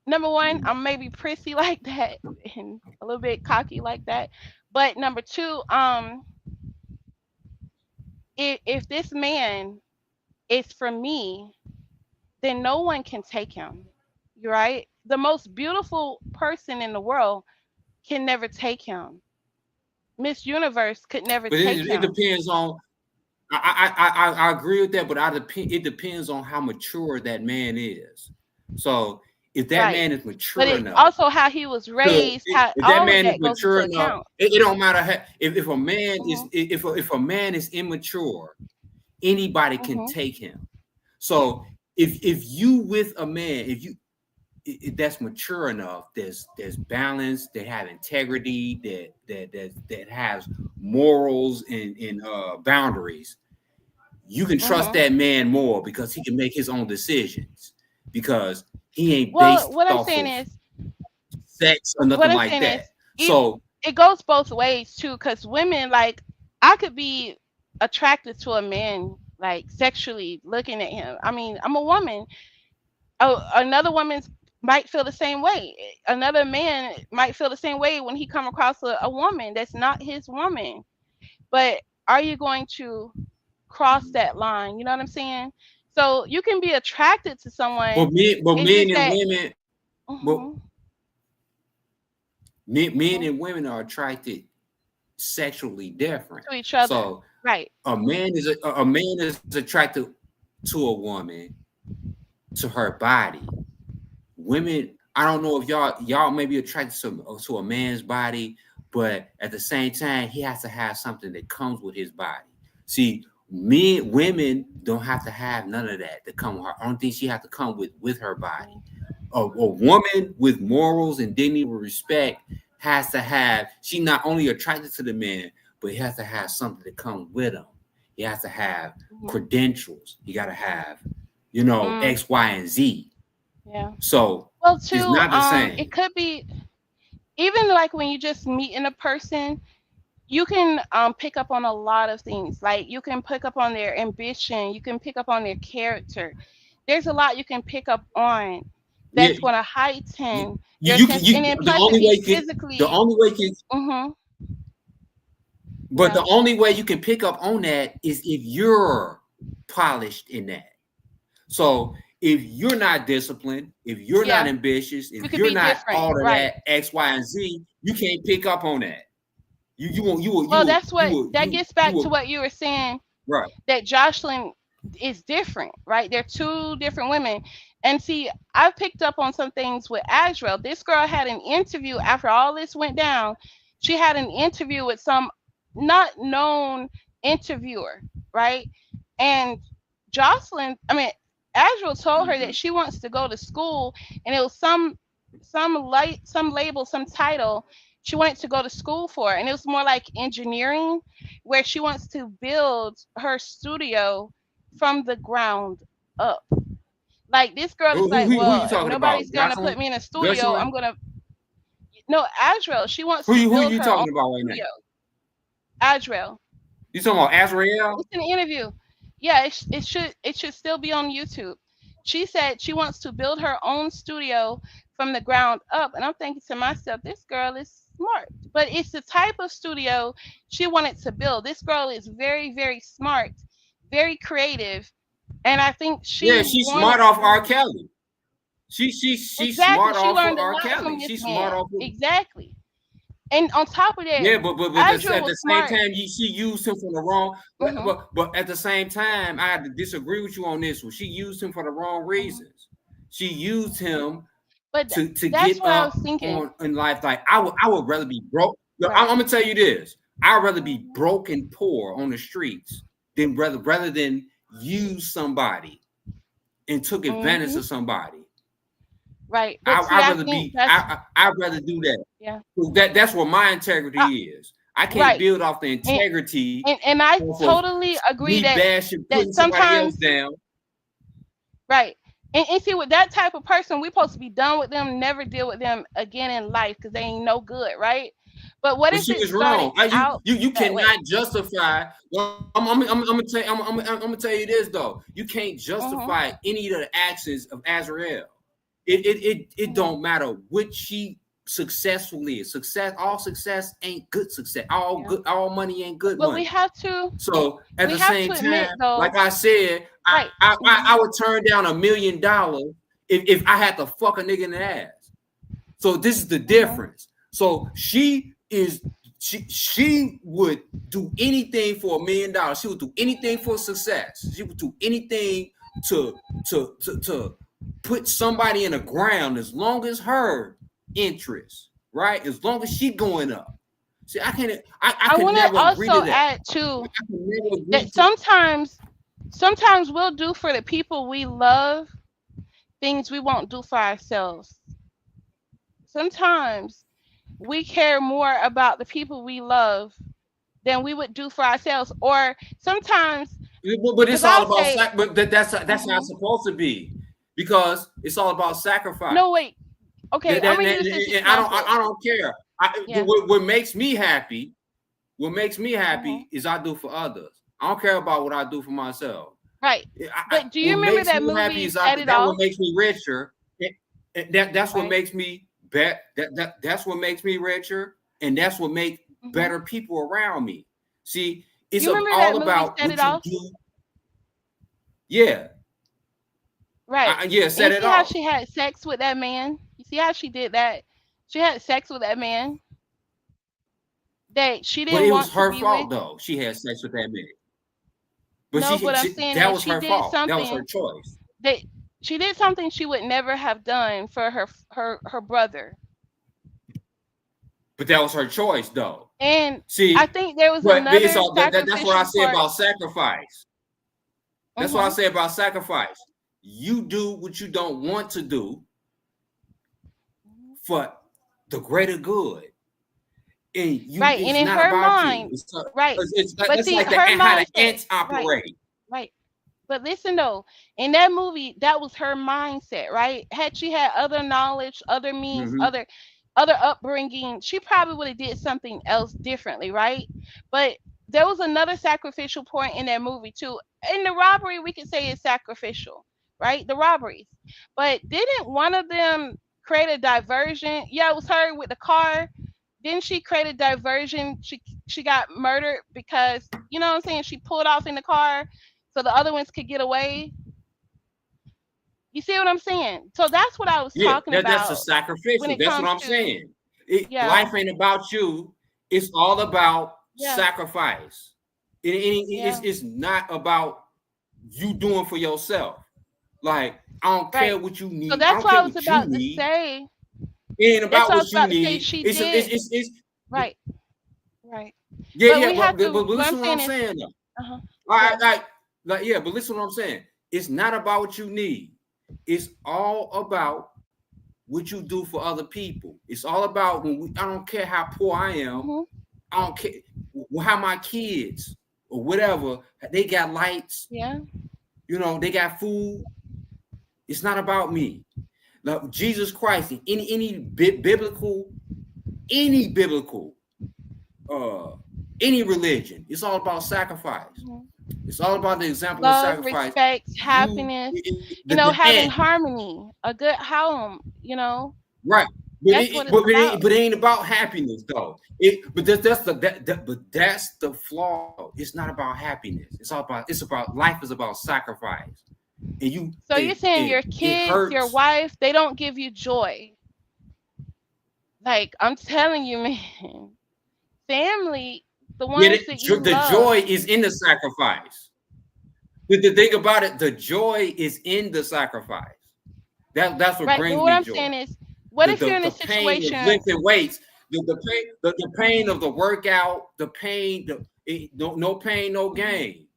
number one, I'm maybe prissy like that and a little bit cocky like that. But number two, if this man is for me, then no one can take him. You're right. The most beautiful person in the world can never take him. Miss Universe could never But take it him. depends on. I agree with that, but it depends on how mature that man is. So if that Right. man is But mature it's enough, also how he was raised, how if that all of man is that goes mature into enough, account. it don't matter how, if a man is Mhm. if a man is immature, anybody can Mhm. take him. So if you with a man, if that's mature enough, there's balance, they have integrity, that has morals and boundaries, you can trust Mhm. that man more because he can make his own decisions, because he ain't Well, based what I'm off saying of is, sex or what nothing I'm like saying is, that. it So it goes both ways too. Because women, like, I could be attracted to a man, like sexually looking at him. I mean, I'm a woman. Oh, another woman might feel the same way. Another man might feel the same way when he come across a woman that's not his woman. But are you going to cross that line? You know what I'm saying? So you can be attracted to someone. but It's men just and that. women, but Mhm. men Mhm. and women are attracted sexually different. To each other. So Right. a man is attracted to a woman, to her body. Women, I don't know if y'all may be attracted to a man's body, but at the same time, he has to have something that comes with his body. See, women don't have to have none of that to come with her. I don't think she has to come with her body. A woman with morals and dignity with respect has to have, she not only attracted to the man, but he has to have something that comes with him. He has to have Mhm. credentials. He got to have, Mm, X, Y, and Z. yeah. So Well, it's too, not the it same. could be even like when you just meeting a person, you can pick up on a lot of things. Like you can pick up on their ambition, you can pick up on their character. There's a lot you can pick up on Yeah, that's going to you, heighten their you can, sense. And then the plus, if only way he's you can, the physically, only way you can, mm-hmm, but yeah, the only way you can pick up on that is if you're polished in that. So if you're not disciplined, if you're not yeah, ambitious, if you could you're be not different, all of right? that X, Y, and Z, you can't pick up on that. You won't Well, that's what that gets you back to will what you were saying, right. that Jocelyn is different, right? They're two different women. And see, I picked up on some things with Azriel. This girl had an interview after all this went down. She had an interview with some not known interviewer, right? And I mean, Azriel told her Mm-hmm. that she wants to go to school, and it was some label, some title she wanted to go to school for, and it was more like engineering, where she wants to build her studio from the ground up. Like this girl is like, Who you well, if talking about? nobody's gonna Jocelyn? put me in a studio, Jocelyn? I'm gonna no, Azrael. She wants to Who build you her own talking about right now? studio. Azrael. You talking about Azriel? It's an interview. Yeah, it should still be on YouTube. She said she wants to build her own studio from the ground up, and I'm thinking to myself, this girl is smart. But it's the type of studio she wanted to build. This girl is very, very smart, very creative, and I think she Yeah, she's wanted smart off R. to. Kelly. She's Exactly. smart She off of learned a R. lot Kelly. from this She's smart man. off of Exactly. And on top of that, yeah, but Azrael at was the same smart. time, she used him for the wrong. Hmm. But at the same time, I had to disagree with you on this one. She used him for the wrong Hmm. reasons. She used him But to that's get what I was up thinking. on in life. Like I would rather be broke. Right. I'm gonna tell you this. I'd rather be broke and poor on the streets than rather than use somebody and took advantage Hmm. of somebody. Right. But see, I'd I rather think be. that's I'd rather do that. yeah. That's what my Uh, integrity is. I can't right. build off the And, integrity and I off of totally agree me that bashing, that putting somebody else sometimes down. right. And see, with that type of person, we're supposed to be done with them, never deal with them again in life because they ain't no good, right? But what But if she it was started wrong. out You that way? cannot justify. Well, I'm gonna tell you. I'm gonna tell you this though. You can't Mm-hmm. justify any of the actions of Azriel. It Mm-hmm. don't matter what she successfully is. All success ain't good success. Yeah. All money ain't good But we money. have to So at we the have same to admit time, though, like I said, right? Mm-hmm. I would turn down $1 million if I had to fuck a nigga in the ass. So this is the Mm-hmm. difference. So she would do anything for $1 million. She would do anything for success. She would do anything to to put somebody in the ground as long as her interest, right? As long as she going up. See, I I can want to never agree to also that. add too I can never agree that to. sometimes we'll do for the people we love things we won't do for ourselves. Sometimes we care more about the people we love than we would do for ourselves. Or sometimes, But because it's all I'll about say, but that's not mhm, supposed to be, because it's all about sacrifice. no, wait, okay, I'm gonna use this And example. I don't care. Yeah. What makes me happy, Hmm. is I do for others. I don't care about what I do for myself. Right. But do you What remember makes that me happy movie is Set It that what Off? makes me richer. That's what Right. makes me bet. That's what makes me richer, and that's what makes Hmm. better people around me. See, it's You remember that all movie about Set It what you Off? do. Yeah, Right. yeah. And you Set it see how off. she had sex with that man? You see how she did that? She had sex with that man that she But didn't it was want to her be with. fault though. She had sex with that man. But No, but I'm saying that is was she her did fault. That was her something choice. that she did something she would never have done for her brother. But that was her choice though. And I See, think there was but it's another all that's what I sacrificial say part. about sacrifice. That's what I Hmm. say about sacrifice. You do what you don't want to do for the greater good, and Right. And it's in not her about you. mind, right. But That's see, like her how the mindset, ants right, operate. right. But listen though, in that movie, that was her mindset, right? Had she had other knowledge, other means, Mm-hmm. other upbringing, she probably would have did something else differently, right? But there was another sacrificial point in that movie too. In the robbery, we could say it's sacrificial, right? The robberies. But didn't one of them create a diversion? Yeah, it was her with the car. Didn't she create a diversion? She got murdered because, you know what I'm saying, she pulled off in the car so the other ones could get away. You see what I'm saying? So that's what I was Yeah, talking that's a about when sacrificial. it That's what comes I'm to, saying. yeah, Life ain't about you. It's all about yeah, sacrifice. yeah, It's not about you doing for yourself. Like, I don't care right. what you So need. I that's don't what care I was what you about to need. say. It ain't That's about what I what was you about to say. need. She did, It's right, right. yeah, But yeah. we have to, But what I'm listen to what I'm saying is, saying though. uh-huh, I yeah, like yeah, but listen to what I'm saying. It's not about what you need. It's all about what you do for other people. It's all about I don't care how poor I am. hmm, I don't care how my kids or whatever, they got lights, yeah, they got food. It's not about me. Like Jesus Christ, in any biblical, uh, any religion, it's all about sacrifice. hmm. It's all about the example of Love, sacrifice. respect, You, happiness, the having ant, harmony, a good home, right? that's what it's about. But it ain't about happiness though. But but that's the flaw. It's not about happiness. It's about life is about sacrifice, and So you're saying your it kids, your hurts. wife, they don't give you joy. Like, I'm telling you, man, family, the Yeah, ones that you the love. joy is in the sacrifice. The thing about it, the joy is in the sacrifice. That's what Right. But brings what me I'm joy. saying is, what if you're in a The pain of situation, lifting weights, the pain of the workout, the pain, no pain, no mhm, gain.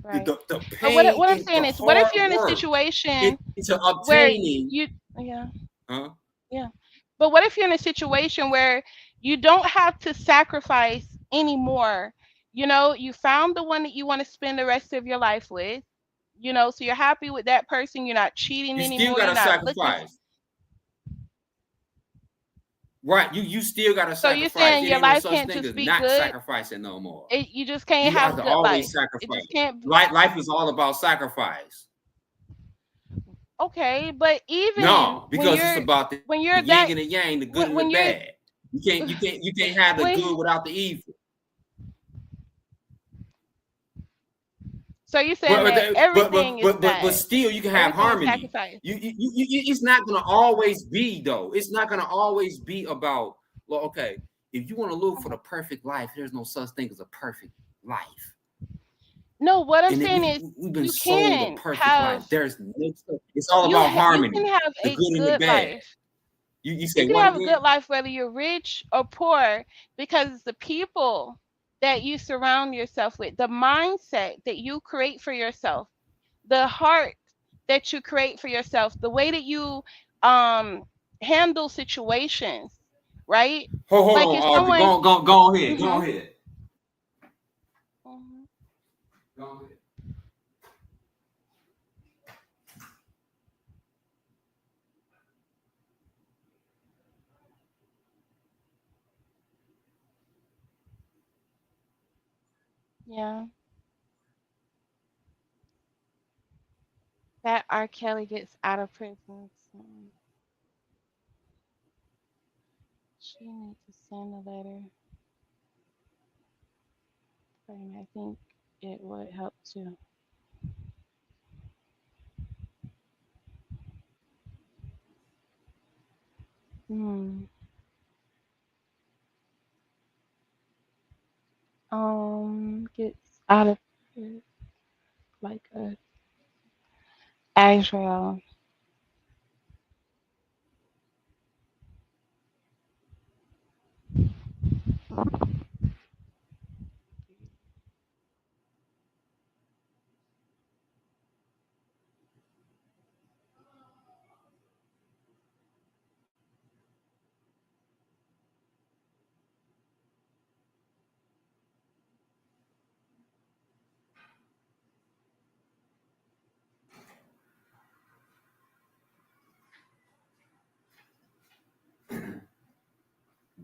right? The But pain what I'm is the saying is, what if hard you're in a work situation into where obtaining. you, yeah, Huh? yeah. But what if you're in a situation where you don't have to sacrifice anymore? You found the one that you want to spend the rest of your life with. You know, so you're happy with that person. You're not cheating You still anymore. You're gotta not looking. sacrifice. Right. You still gotta So you're sacrifice. saying It your ain't no life such can't thing just as be not good. sacrificing no more. You just can't You have have to good always life. It sacrifice. just can't. Life is all about sacrifice. Okay, but even No, because it's about the when you're yin that and the yang, the good and the when you're bad. You can't have the when good without the evil. so you're saying But that everything is but bad. still, you can have Everything is harmony. sacrifice. It's not gonna always be though. It's not gonna always be about. Well, okay, if you want to look for the perfect life, there's no such thing as a perfect life. No, what I'm And then saying is we've been you sold a can perfect life. have There's no. It's all about you can harmony, have the a good and the good bad. life. You You say can what have a good again? life whether you're rich or poor, because it's the people that you surround yourself with, the mindset that you create for yourself, the heart that you create for yourself, the way that you um handle situations, right? Hold Like on, if Audrey. someone Go ahead. Go mhm, ahead. mhm, Go ahead. yeah, that R. Kelly gets out of prison soon. She needs to send a letter. And I think it would help too. Hmm. Gets out of prison like a Azriel.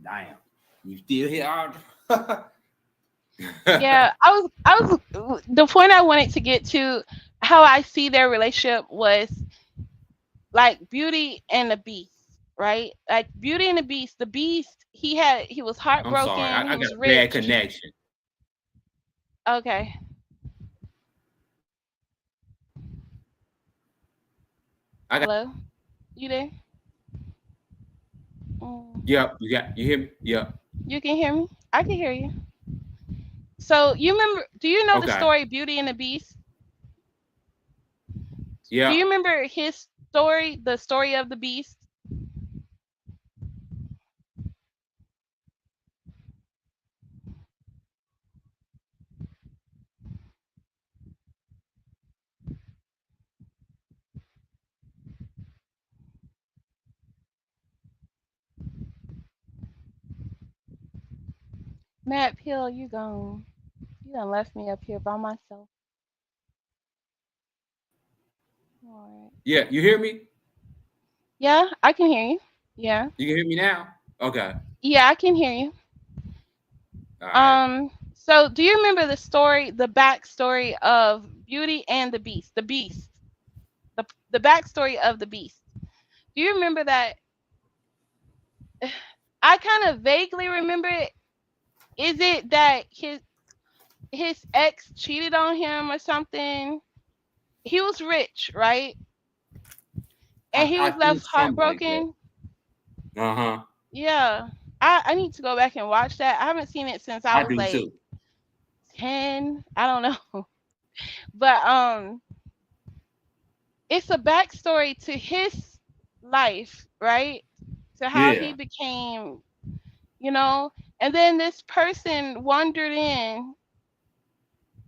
Damn. You still here, Audrey? Yeah, the point I wanted to get to, how I see their relationship was like Beauty and the Beast, right? Like Beauty and the Beast, he was I'm sorry. heartbroken, I he got was a bad rich. connection. Okay. I got. Hello? You there? Mm. Yep. You hear me? Yep. You can hear me? I can hear you. So you remember, do you know the Okay. story Beauty and the Beast? Do you Yep. remember his story, the story of the Beast? Matt Pill, you gone. You done left me up here by myself. All right. Yeah. You hear me? Yeah, I can hear you. Yeah. You can hear me now? Okay. Yeah, I can hear you. All right. So do you remember the story, the backstory of Beauty and the Beast? The Beast. The backstory of the Beast. Do you remember that? I kind of vaguely remember it. Is it that his ex cheated on him or something? He was rich, right? And he I was left think something like that. heartbroken. Uh-huh. Yeah. I need to go back and watch that. I haven't seen it since I I was do like too. 10. I don't know. But it's a backstory to his life, right? To how he Yeah. became, you know, and then this person wandered in,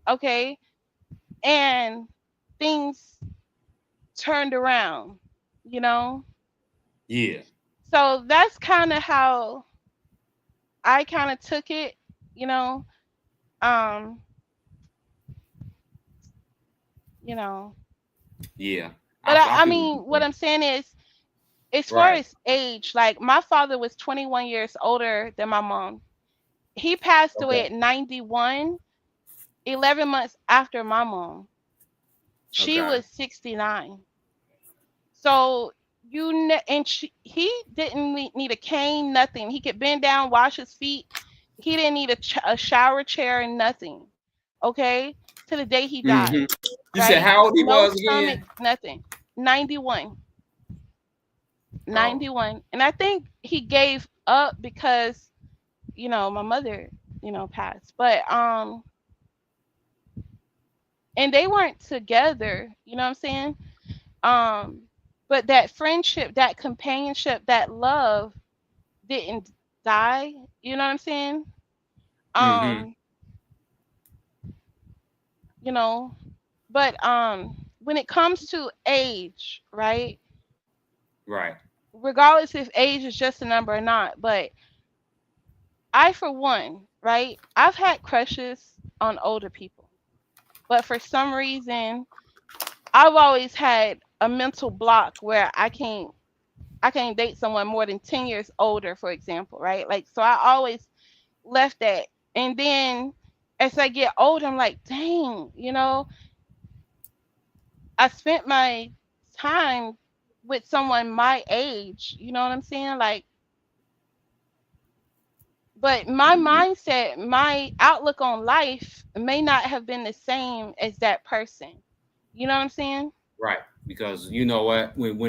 okay, and things turned around, you know. Yeah. So that's kind of how I kind of took it, you know. Um you know. Yeah, But I I feel what mean, you're what saying. I'm saying is, as far Right. as age, like my father was 21 years older than my mom. He passed away Okay. at 91, 11 months after my mom. She Okay. was 69. So he didn't need a cane, nothing. He could bend down, wash his feet. He didn't need a shower chair, nothing. Okay, to the day he Hmm. died, You said right? how old he No was stomach, again? nothing. 91, Oh. 91, and I think he gave up because my mother passed, but and they weren't together. You know what I'm saying? Um, but that friendship, that companionship, that love didn't die. You know what I'm saying? Hmm. Um, you know, but when it comes to age, right? Right. Regardless if age is just a number or not, but I, for one, right, I've had crushes on older people, but for some reason, I've always had a mental block where I can't date someone more than 10 years older, for example, right? Like, so I always left that. And then as I get older, I'm like, dang, I spent my time with someone my age, you know what I'm saying? Like, but my Hmm. mindset, my outlook on life may not have been the same as that person. You know what I'm saying? Right. Because you know what, when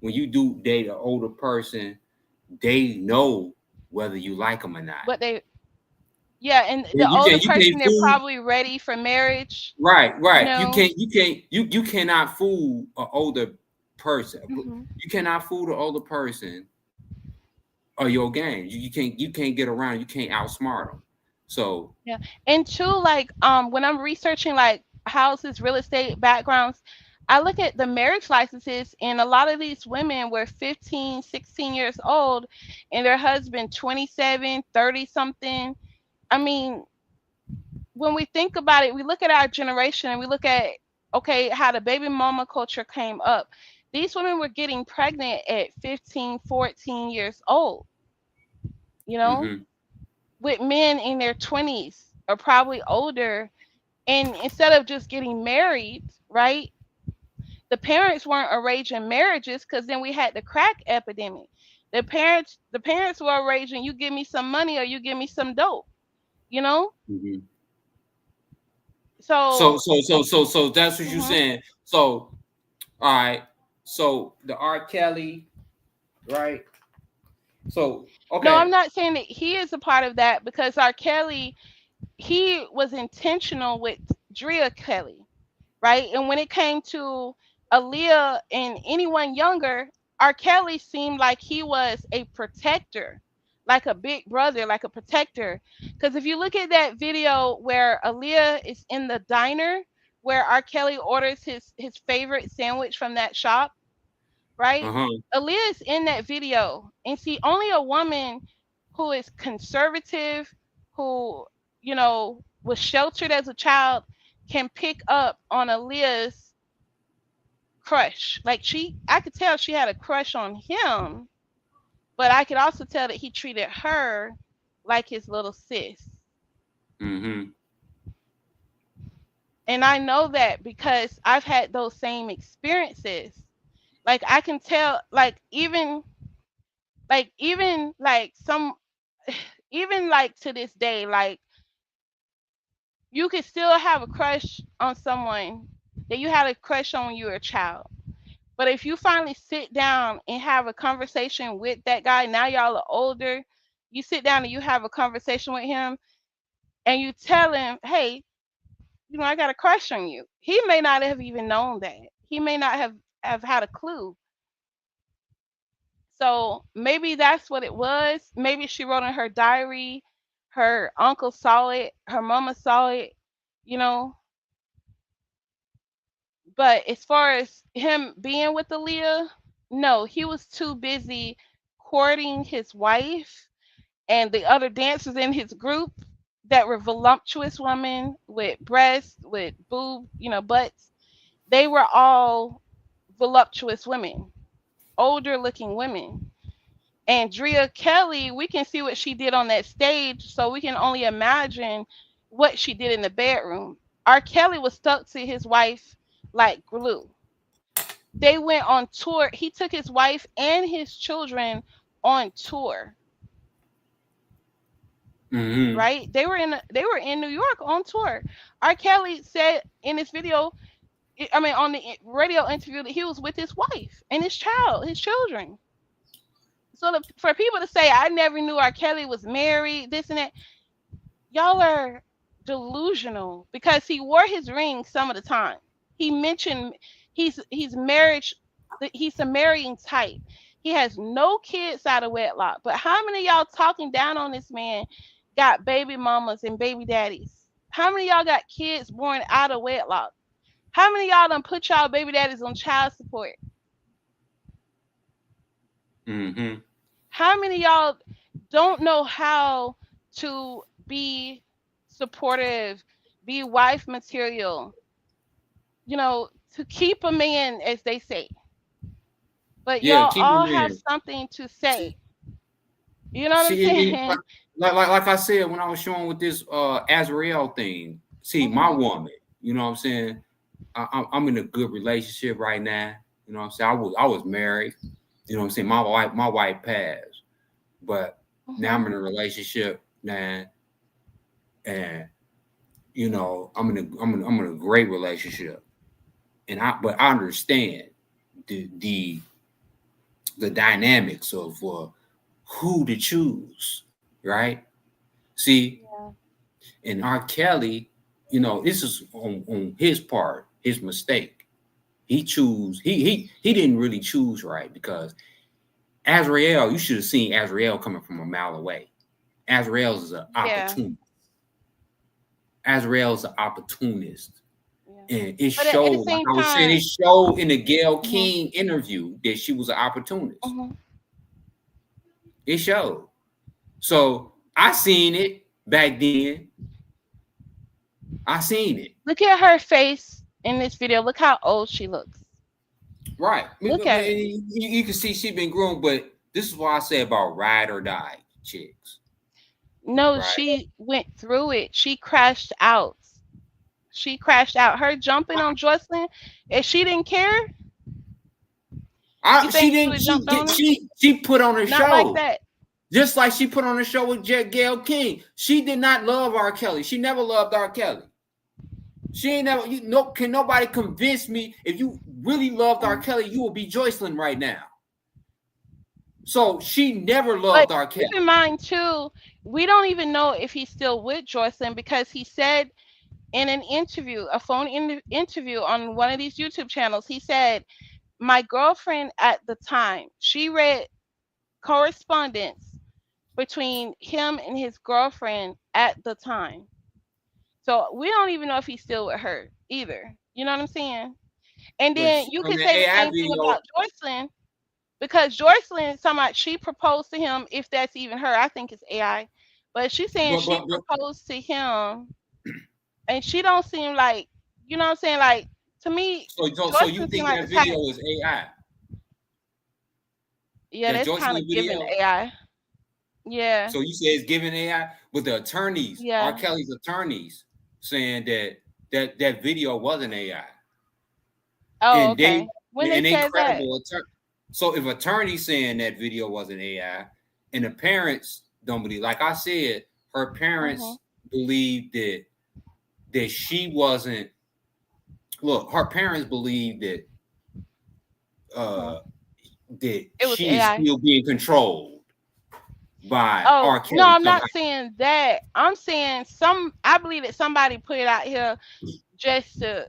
you do date an older person, they know whether you like them or not. But yeah, and the You older can't person, they're fool. probably ready for marriage, Right, you right. know? You cannot fool an older person. Hmm. You cannot fool the older person or your game. You can't get around. You can't outsmart them. So Yeah. And two, like when I'm researching like houses, real estate backgrounds, I look at the marriage licenses, and a lot of these women were 15, 16 years old and their husband 27, 30 something. I mean, when we think about it, we look at our generation and we look at, okay, how the baby mama culture came up. These women were getting pregnant at 15, 14 years old, you know, hmm with men in their 20s or probably older. And instead of just getting married, right? The parents weren't arranging marriages because then we had the crack epidemic. The parents were arranging, you give me some money or you give me some dope, you know? hmm So So, that's what you're mhm. saying. So all right. So the R. Kelly, right? So No, okay. I'm not saying that he is a part of that, because R. Kelly, he was intentional with Drea Kelly, right? And when it came to Aaliyah and anyone younger, R. Kelly seemed like he was a protector, like a big brother, like a protector. Because if you look at that video where Aaliyah is in the diner, where R. Kelly orders his favorite sandwich from that shop, right? Uh-huh. Aaliyah is in that video, and see, only a woman who is conservative, who was sheltered as a child, can pick up on Aaliyah's crush. Like, I could tell she had a crush on him, but I could also tell that he treated her like his little sis. hmm And I know that because I've had those same experiences. Like, I can tell, like some, even like to this day, like, you could still have a crush on someone that you had a crush on when you were a child. But if you finally sit down and have a conversation with that guy, now y'all are older, you sit down and you have a conversation with him and you tell him, hey, I got a crush on you. He may not have even known that. He may not have had a clue. So maybe that's what it was. Maybe she wrote in her diary, her uncle saw it, her mama saw it, you know. But as far as him being with Aaliyah, no, he was too busy courting his wife and the other dancers in his group that were voluptuous women with breasts, with butts. they were all voluptuous women, older looking women. And Drea Kelly, we can see what she did on that stage, so we can only imagine what she did in the bedroom. R. Kelly was stuck to his wife like glue. They went on tour. He took his wife and his children on tour. Mm-hmm. Right? They were in New York on tour. R. Kelly said in this video, I mean on the radio interview, that he was with his wife and his children. So for people to say I never knew R. Kelly was married, this and that, y'all are delusional because he wore his ring some of the time. He mentioned he's marriage, he's a marrying type. He has no kids out of wedlock. But how many of y'all talking down on this man got baby mamas and baby daddies? How many of y'all got kids born out of wedlock? How many of y'all done put y'all baby daddies on child support? Mm-hmm. How many of y'all don't know how to be supportive, be wife material, to keep a man, as they say? But Yeah, y'all keep all them have in. something to say. You know what I'm See, saying? like I said when I was showing with this Azriel thing. See, my woman, you know what I'm saying? I'm in a good relationship right now. You know what I'm saying? I was married. You know what I'm saying? My wife passed, but now I'm in a relationship now, and I'm in a great relationship, but I understand the dynamics of who to choose, right? See, Yeah. and R. Kelly, this is on his part, his mistake. He didn't really choose right, because Azriel, you should have seen Azriel coming from a mile away. Azriel is an Yeah. opportunist. Azriel is an opportunist. Yeah. And it But at the showed, like same I was saying, time, it showed in the Gayle King interview that she was an opportunist. It showed. So I seen it back then. I seen it. look at her face in this video. Look how old she looks. Right. Look at it. You can see she been groomed, but this is what I say about ride or die chicks. No, Right. she went through it. She crashed out. Her jumping on Joycelyn, if she didn't care, you think she would have jumped on her? She put on her Not like show. that. Just like she put on a show with Gayle King. She did not love R. Kelly. She never loved R. Kelly. She ain't never, can nobody convince me if you really loved R. Kelly, you will be Joycelyn right now. So she never loved R. Kelly. Keep in mind too, we don't even know if he's still with Joycelyn, because he said in an interview, a phone interview on one of these YouTube channels, he said, my girlfriend at the time, she read correspondence between him and his girlfriend at the time. So we don't even know if he's still with her either. You know what I'm saying? And then you could say the same thing about Joycelyn, because Joycelyn, she proposed to him, if that's even her. I think it's AI. But she's saying she proposed to him, and she don't seem like, you know what I'm saying? Like, to me, so you think like that video is AI? Yeah, that's kind of giving AI. Yeah. So you say it's giving AI, but the attorneys, R. Kelly's attorneys, saying that video wasn't AI. Oh, and okay. When they said that. So if attorneys saying that video wasn't AI, and the parents don't believe, like I said, her parents believed that she wasn't. Look, her parents believed that that she is still being controlled by R. Kelly. No, I'm not saying that. I'm saying I believe that somebody put it out here just to,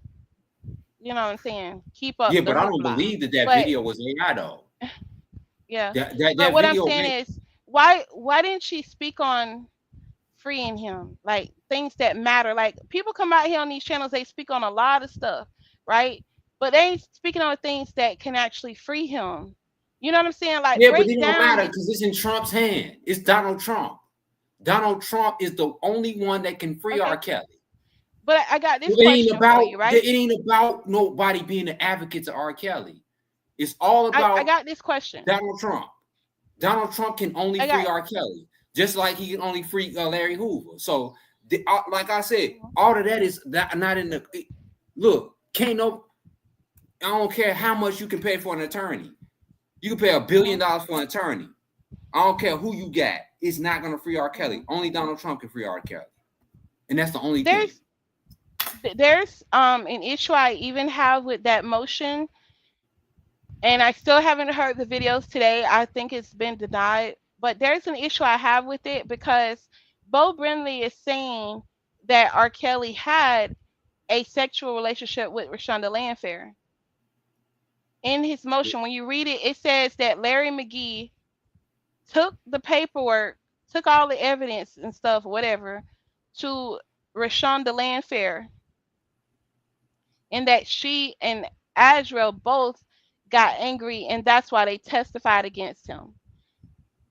you know what I'm saying, keep up. Yeah, but I don't believe that video was AI though. Yeah. But what I'm saying is, why didn't she speak on freeing him? Like, things that matter. Like, people come out here on these channels, they speak on a lot of stuff, right? But they ain't speaking on things that can actually free him. You know what I'm saying? Like, yeah, but it don't matter because it's in Trump's hand. It's Donald Trump. Donald Trump is the only one that can free R. Kelly. But I got this It ain't question for about you, right? nobody being the advocate to R. Kelly. It's all I about got this question. Donald Trump. Donald Trump can only I free got R. Kelly, just like he can only free Larry Hoover. So, like I said, all of that is not in the look. Can't no. I don't care how much you can pay for an attorney. You can pay $1 billion for an attorney. I don't care who you got. It's not gonna free R. Kelly. Only Donald Trump can free R. Kelly, and that's the only thing. There's an issue I even have with that motion, and I still haven't heard the videos today. I think it's been denied, but there's an issue I have with it because Bo Brinley is saying that R. Kelly had a sexual relationship with Rashonda Landfair. In his motion, when you read it, it says that Larry McGee took the paperwork, took all the evidence and stuff, whatever, to Rashonda Landfair, and that she and Azriel both got angry, and that's why they testified against him.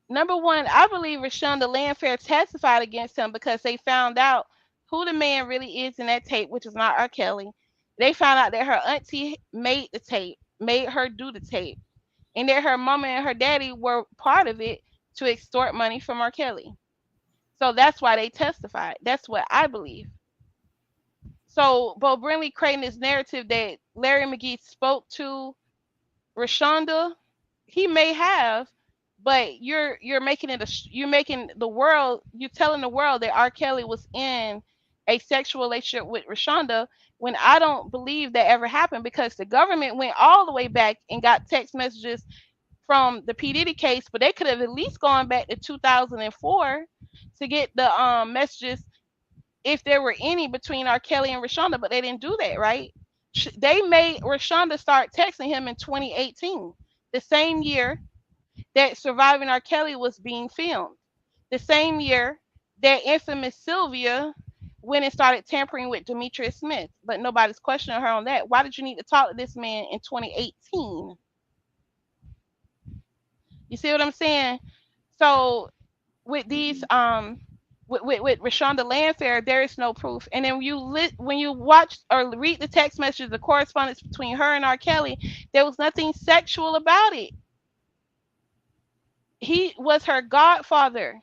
Number one, I believe Rashonda Landfair testified against him because they found out who the man really is in that tape, which is not R. Kelly. They found out that her auntie made the tape, made her do the tape, and that her mama and her daddy were part of it to extort money from R. Kelly. So that's why they testified. That's what I believe. So Bo Brinley creating this narrative that Larry McGee spoke to Rashonda, he may have, but you're making it you're making the world, you're telling the world that R. Kelly was in a sexual relationship with Rashonda when I don't believe that ever happened because the government went all the way back and got text messages from the P Diddy case, but they could have at least gone back to 2004 to get the messages if there were any between R. Kelly and Rashonda, but they didn't do that, right? They made Rashonda start texting him in 2018, the same year that Surviving R. Kelly was being filmed, the same year that infamous Sylvia went and started tampering with Demetrius Smith, but nobody's questioning her on that. Why did you need to talk to this man in 2018? You see what I'm saying? So with these with Rashonda Landfair, there is no proof. And then when you watch or read the text messages, the correspondence between her and R. Kelly, there was nothing sexual about it. He was her godfather.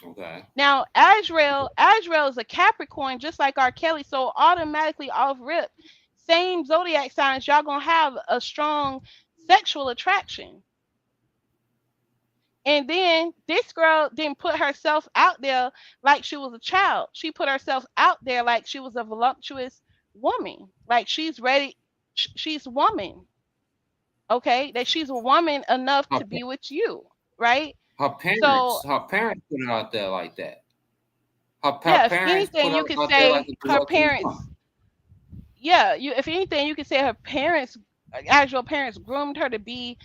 Okay. Now Azriel is a Capricorn, just like R. Kelly, so automatically off rip, same zodiac signs, y'all gonna have a strong sexual attraction. And then this girl didn't put herself out there like she was a child. She put herself out there like she was a voluptuous woman. Like she's ready. She's woman. Okay. That she's a woman enough to be with you. Right. Her parents put it out there like that. Yeah. If anything, you could say her parents. Yeah. If anything, you could say her parents, actual parents, groomed her to be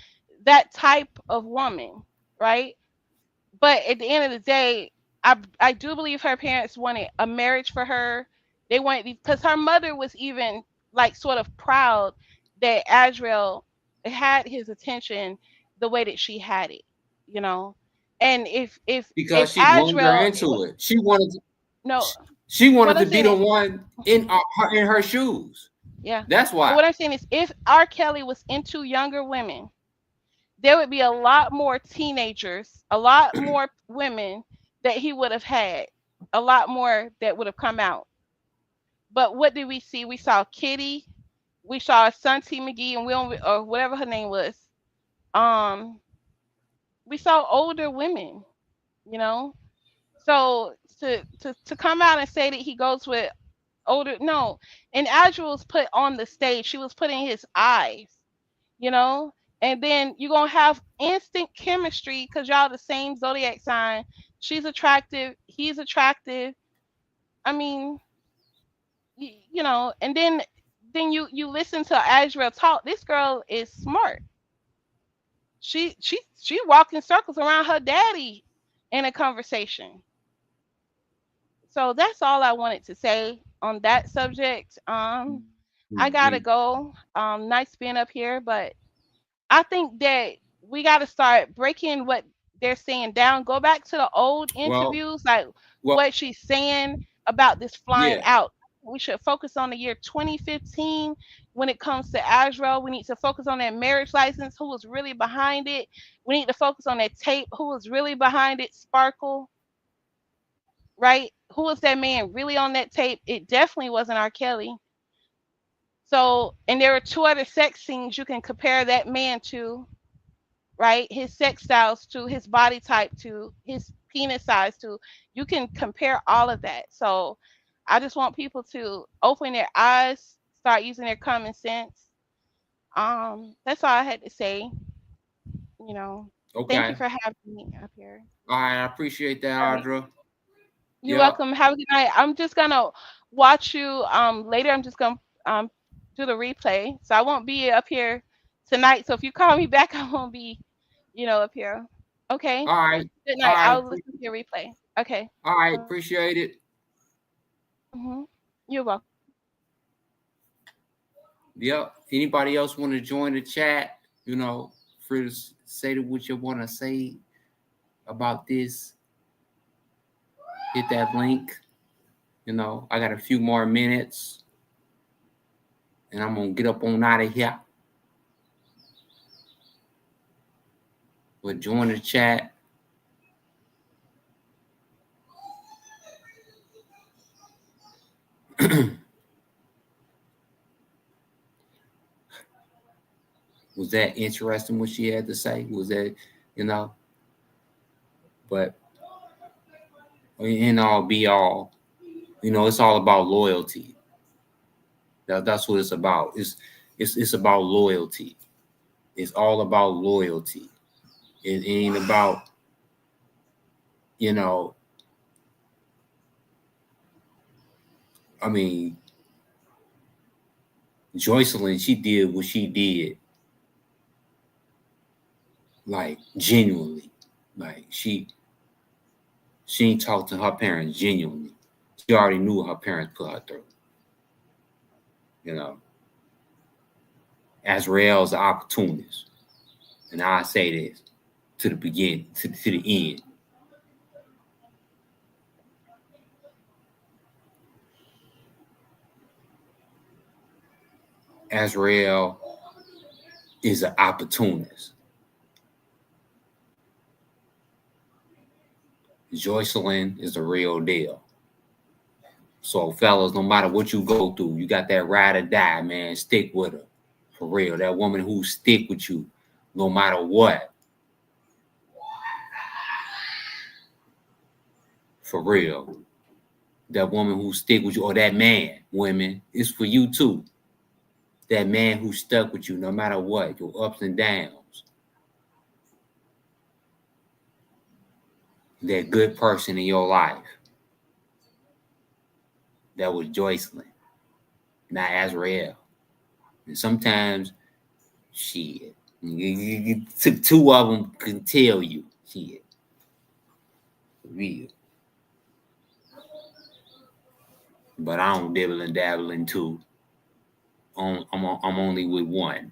that type of woman. Right. But at the end of the day, I do believe her parents wanted a marriage for her. They wanted, because her mother was even like sort of proud that Azriel had his attention the way that she had it, you know. And because if she groomed her Azriel into it, she wanted no, she wanted to I'm be saying the one in her shoes. yeah. That's why. But what I'm saying is, if R. Kelly was into younger women, there would be a lot more teenagers, a lot more women that he would have had, a lot more that would have come out. But what did we see? We saw Kitty, we saw Santi McGee, and or whatever her name was. Um, we saw older women, you know. So to come out and say that he goes with older, no. And Azriel was put on the stage. She was put in his eyes, you know. And then you're gonna have instant chemistry because y'all the same zodiac sign. She's attractive, he's attractive. I mean, you know, and then you listen to Azriel talk. This girl is smart. She walking circles around her daddy in a conversation. So that's all I wanted to say on that subject. I gotta go. Nice being up here, but I think that we got to start breaking what they're saying down. Go back to the old interviews, like well, what she's saying about this flying Yeah. out. We should focus on the year 2015 when it comes to Azriel. We need to focus on that marriage license, who was really behind it. We need to focus on that tape, who was really behind it, Sparkle, right? Who was that man really on that tape? It definitely wasn't R. Kelly. So, and there are two other sex scenes you can compare that man to, right? His sex styles to, his body type to, his penis size to. You can compare all of that. So, I just want people to open their eyes, start using their common sense. That's all I had to say. You know, thank you Okay. for having me up here. All right. I appreciate that, All right. Audra. You're Yep. welcome. Have a good night. I'm just gonna watch you later. I'm just gonna do the replay. So I won't be up here tonight. So if you call me back, I won't be, up here. Okay. All right. Good All night. right. I'll listen to your replay. Okay. All right. Appreciate it. Mm-hmm. You're welcome. Yep. Anybody else want to join the chat? Free to say what you want to say about this. Hit that link. I got a few more minutes, and I'm gonna get up on out of here. But join the chat. Was that interesting what she had to say? Was that, but in all be all, it's all about loyalty. That's what it's about. It's about loyalty. It's all about loyalty. It ain't about, I mean, Joycelyn, she did what she did, like genuinely. Like she ain't talked to her parents genuinely. She already knew what her parents put her through. Azriel's an opportunist. And I say this to the beginning, to the end. Azriel is an opportunist. Joycelyn is the real deal. So, fellas, no matter what you go through, you got that ride or die, man. Stick with her. For real. That woman who stick with you no matter what. For real. That woman who stick with you, or that man, women, it's for you too. That man who stuck with you no matter what, your ups and downs. That good person in your life. That was Joycelyn, not Azriel. And sometimes, shit, you took two of them can tell you, shit, real. But I don't dibble and dabble in two. I'm only with one,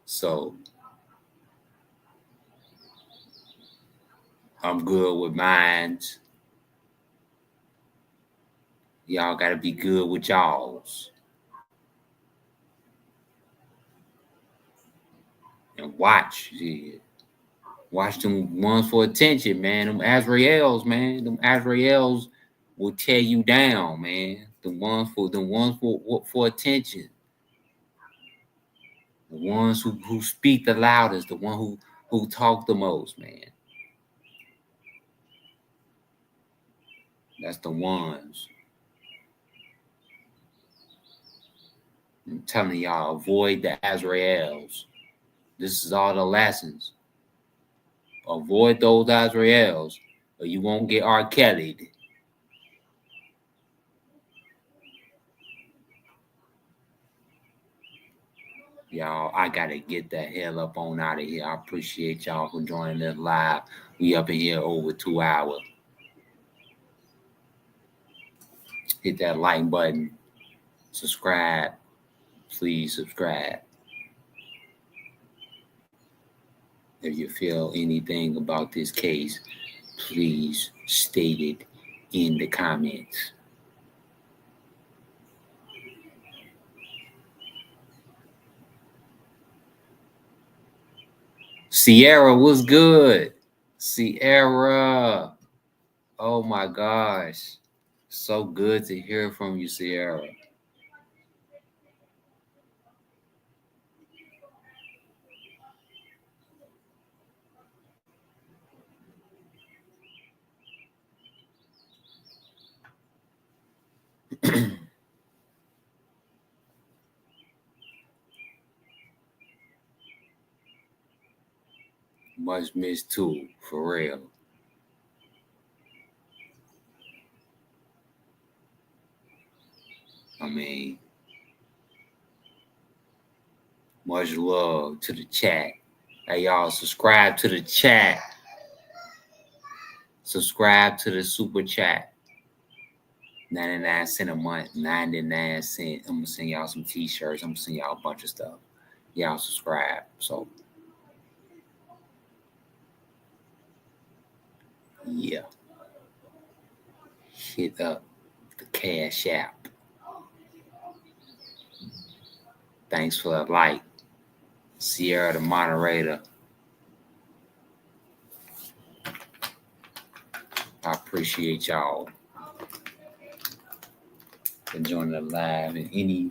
So I'm good with mines. Y'all got to be good with y'all's. And watch them ones for attention, man. Them Azriels, man. Them Azriels will tear you down, man. The ones for attention. The ones who speak the loudest, the one who talk the most, man. That's the ones. I'm telling y'all, avoid the Azriels. This is all the lessons. Avoid those Azriels, or you won't get R. Kelly'd. Y'all, I gotta get the hell up on out of here. I appreciate y'all for joining us live. We up in here over 2 hours. Hit that like button. Subscribe. Please subscribe. If you feel anything about this case, please state it in the comments. Sierra, what's good? Sierra. Oh my gosh. So good to hear from you, Sierra. Much missed too, for real. I mean, much love to the chat. Hey, y'all, subscribe to the chat. Subscribe to the super chat. 99 cents a month, 99 cents. I'm going to send y'all some t-shirts. I'm going to send y'all a bunch of stuff. Y'all subscribe. So, yeah. Hit up the Cash App. Thanks for the like. Sierra, the moderator. I appreciate y'all for joining the live, and any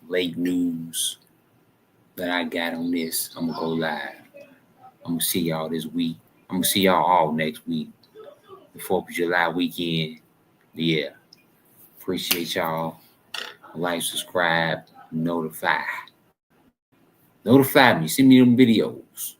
late news that I got on this, I'm going to go live. I'm going to see y'all this week. I'm going to see y'all all next week. The 4th of July weekend. Yeah. Appreciate y'all. Like, subscribe, notify. Notify me. Send me them videos.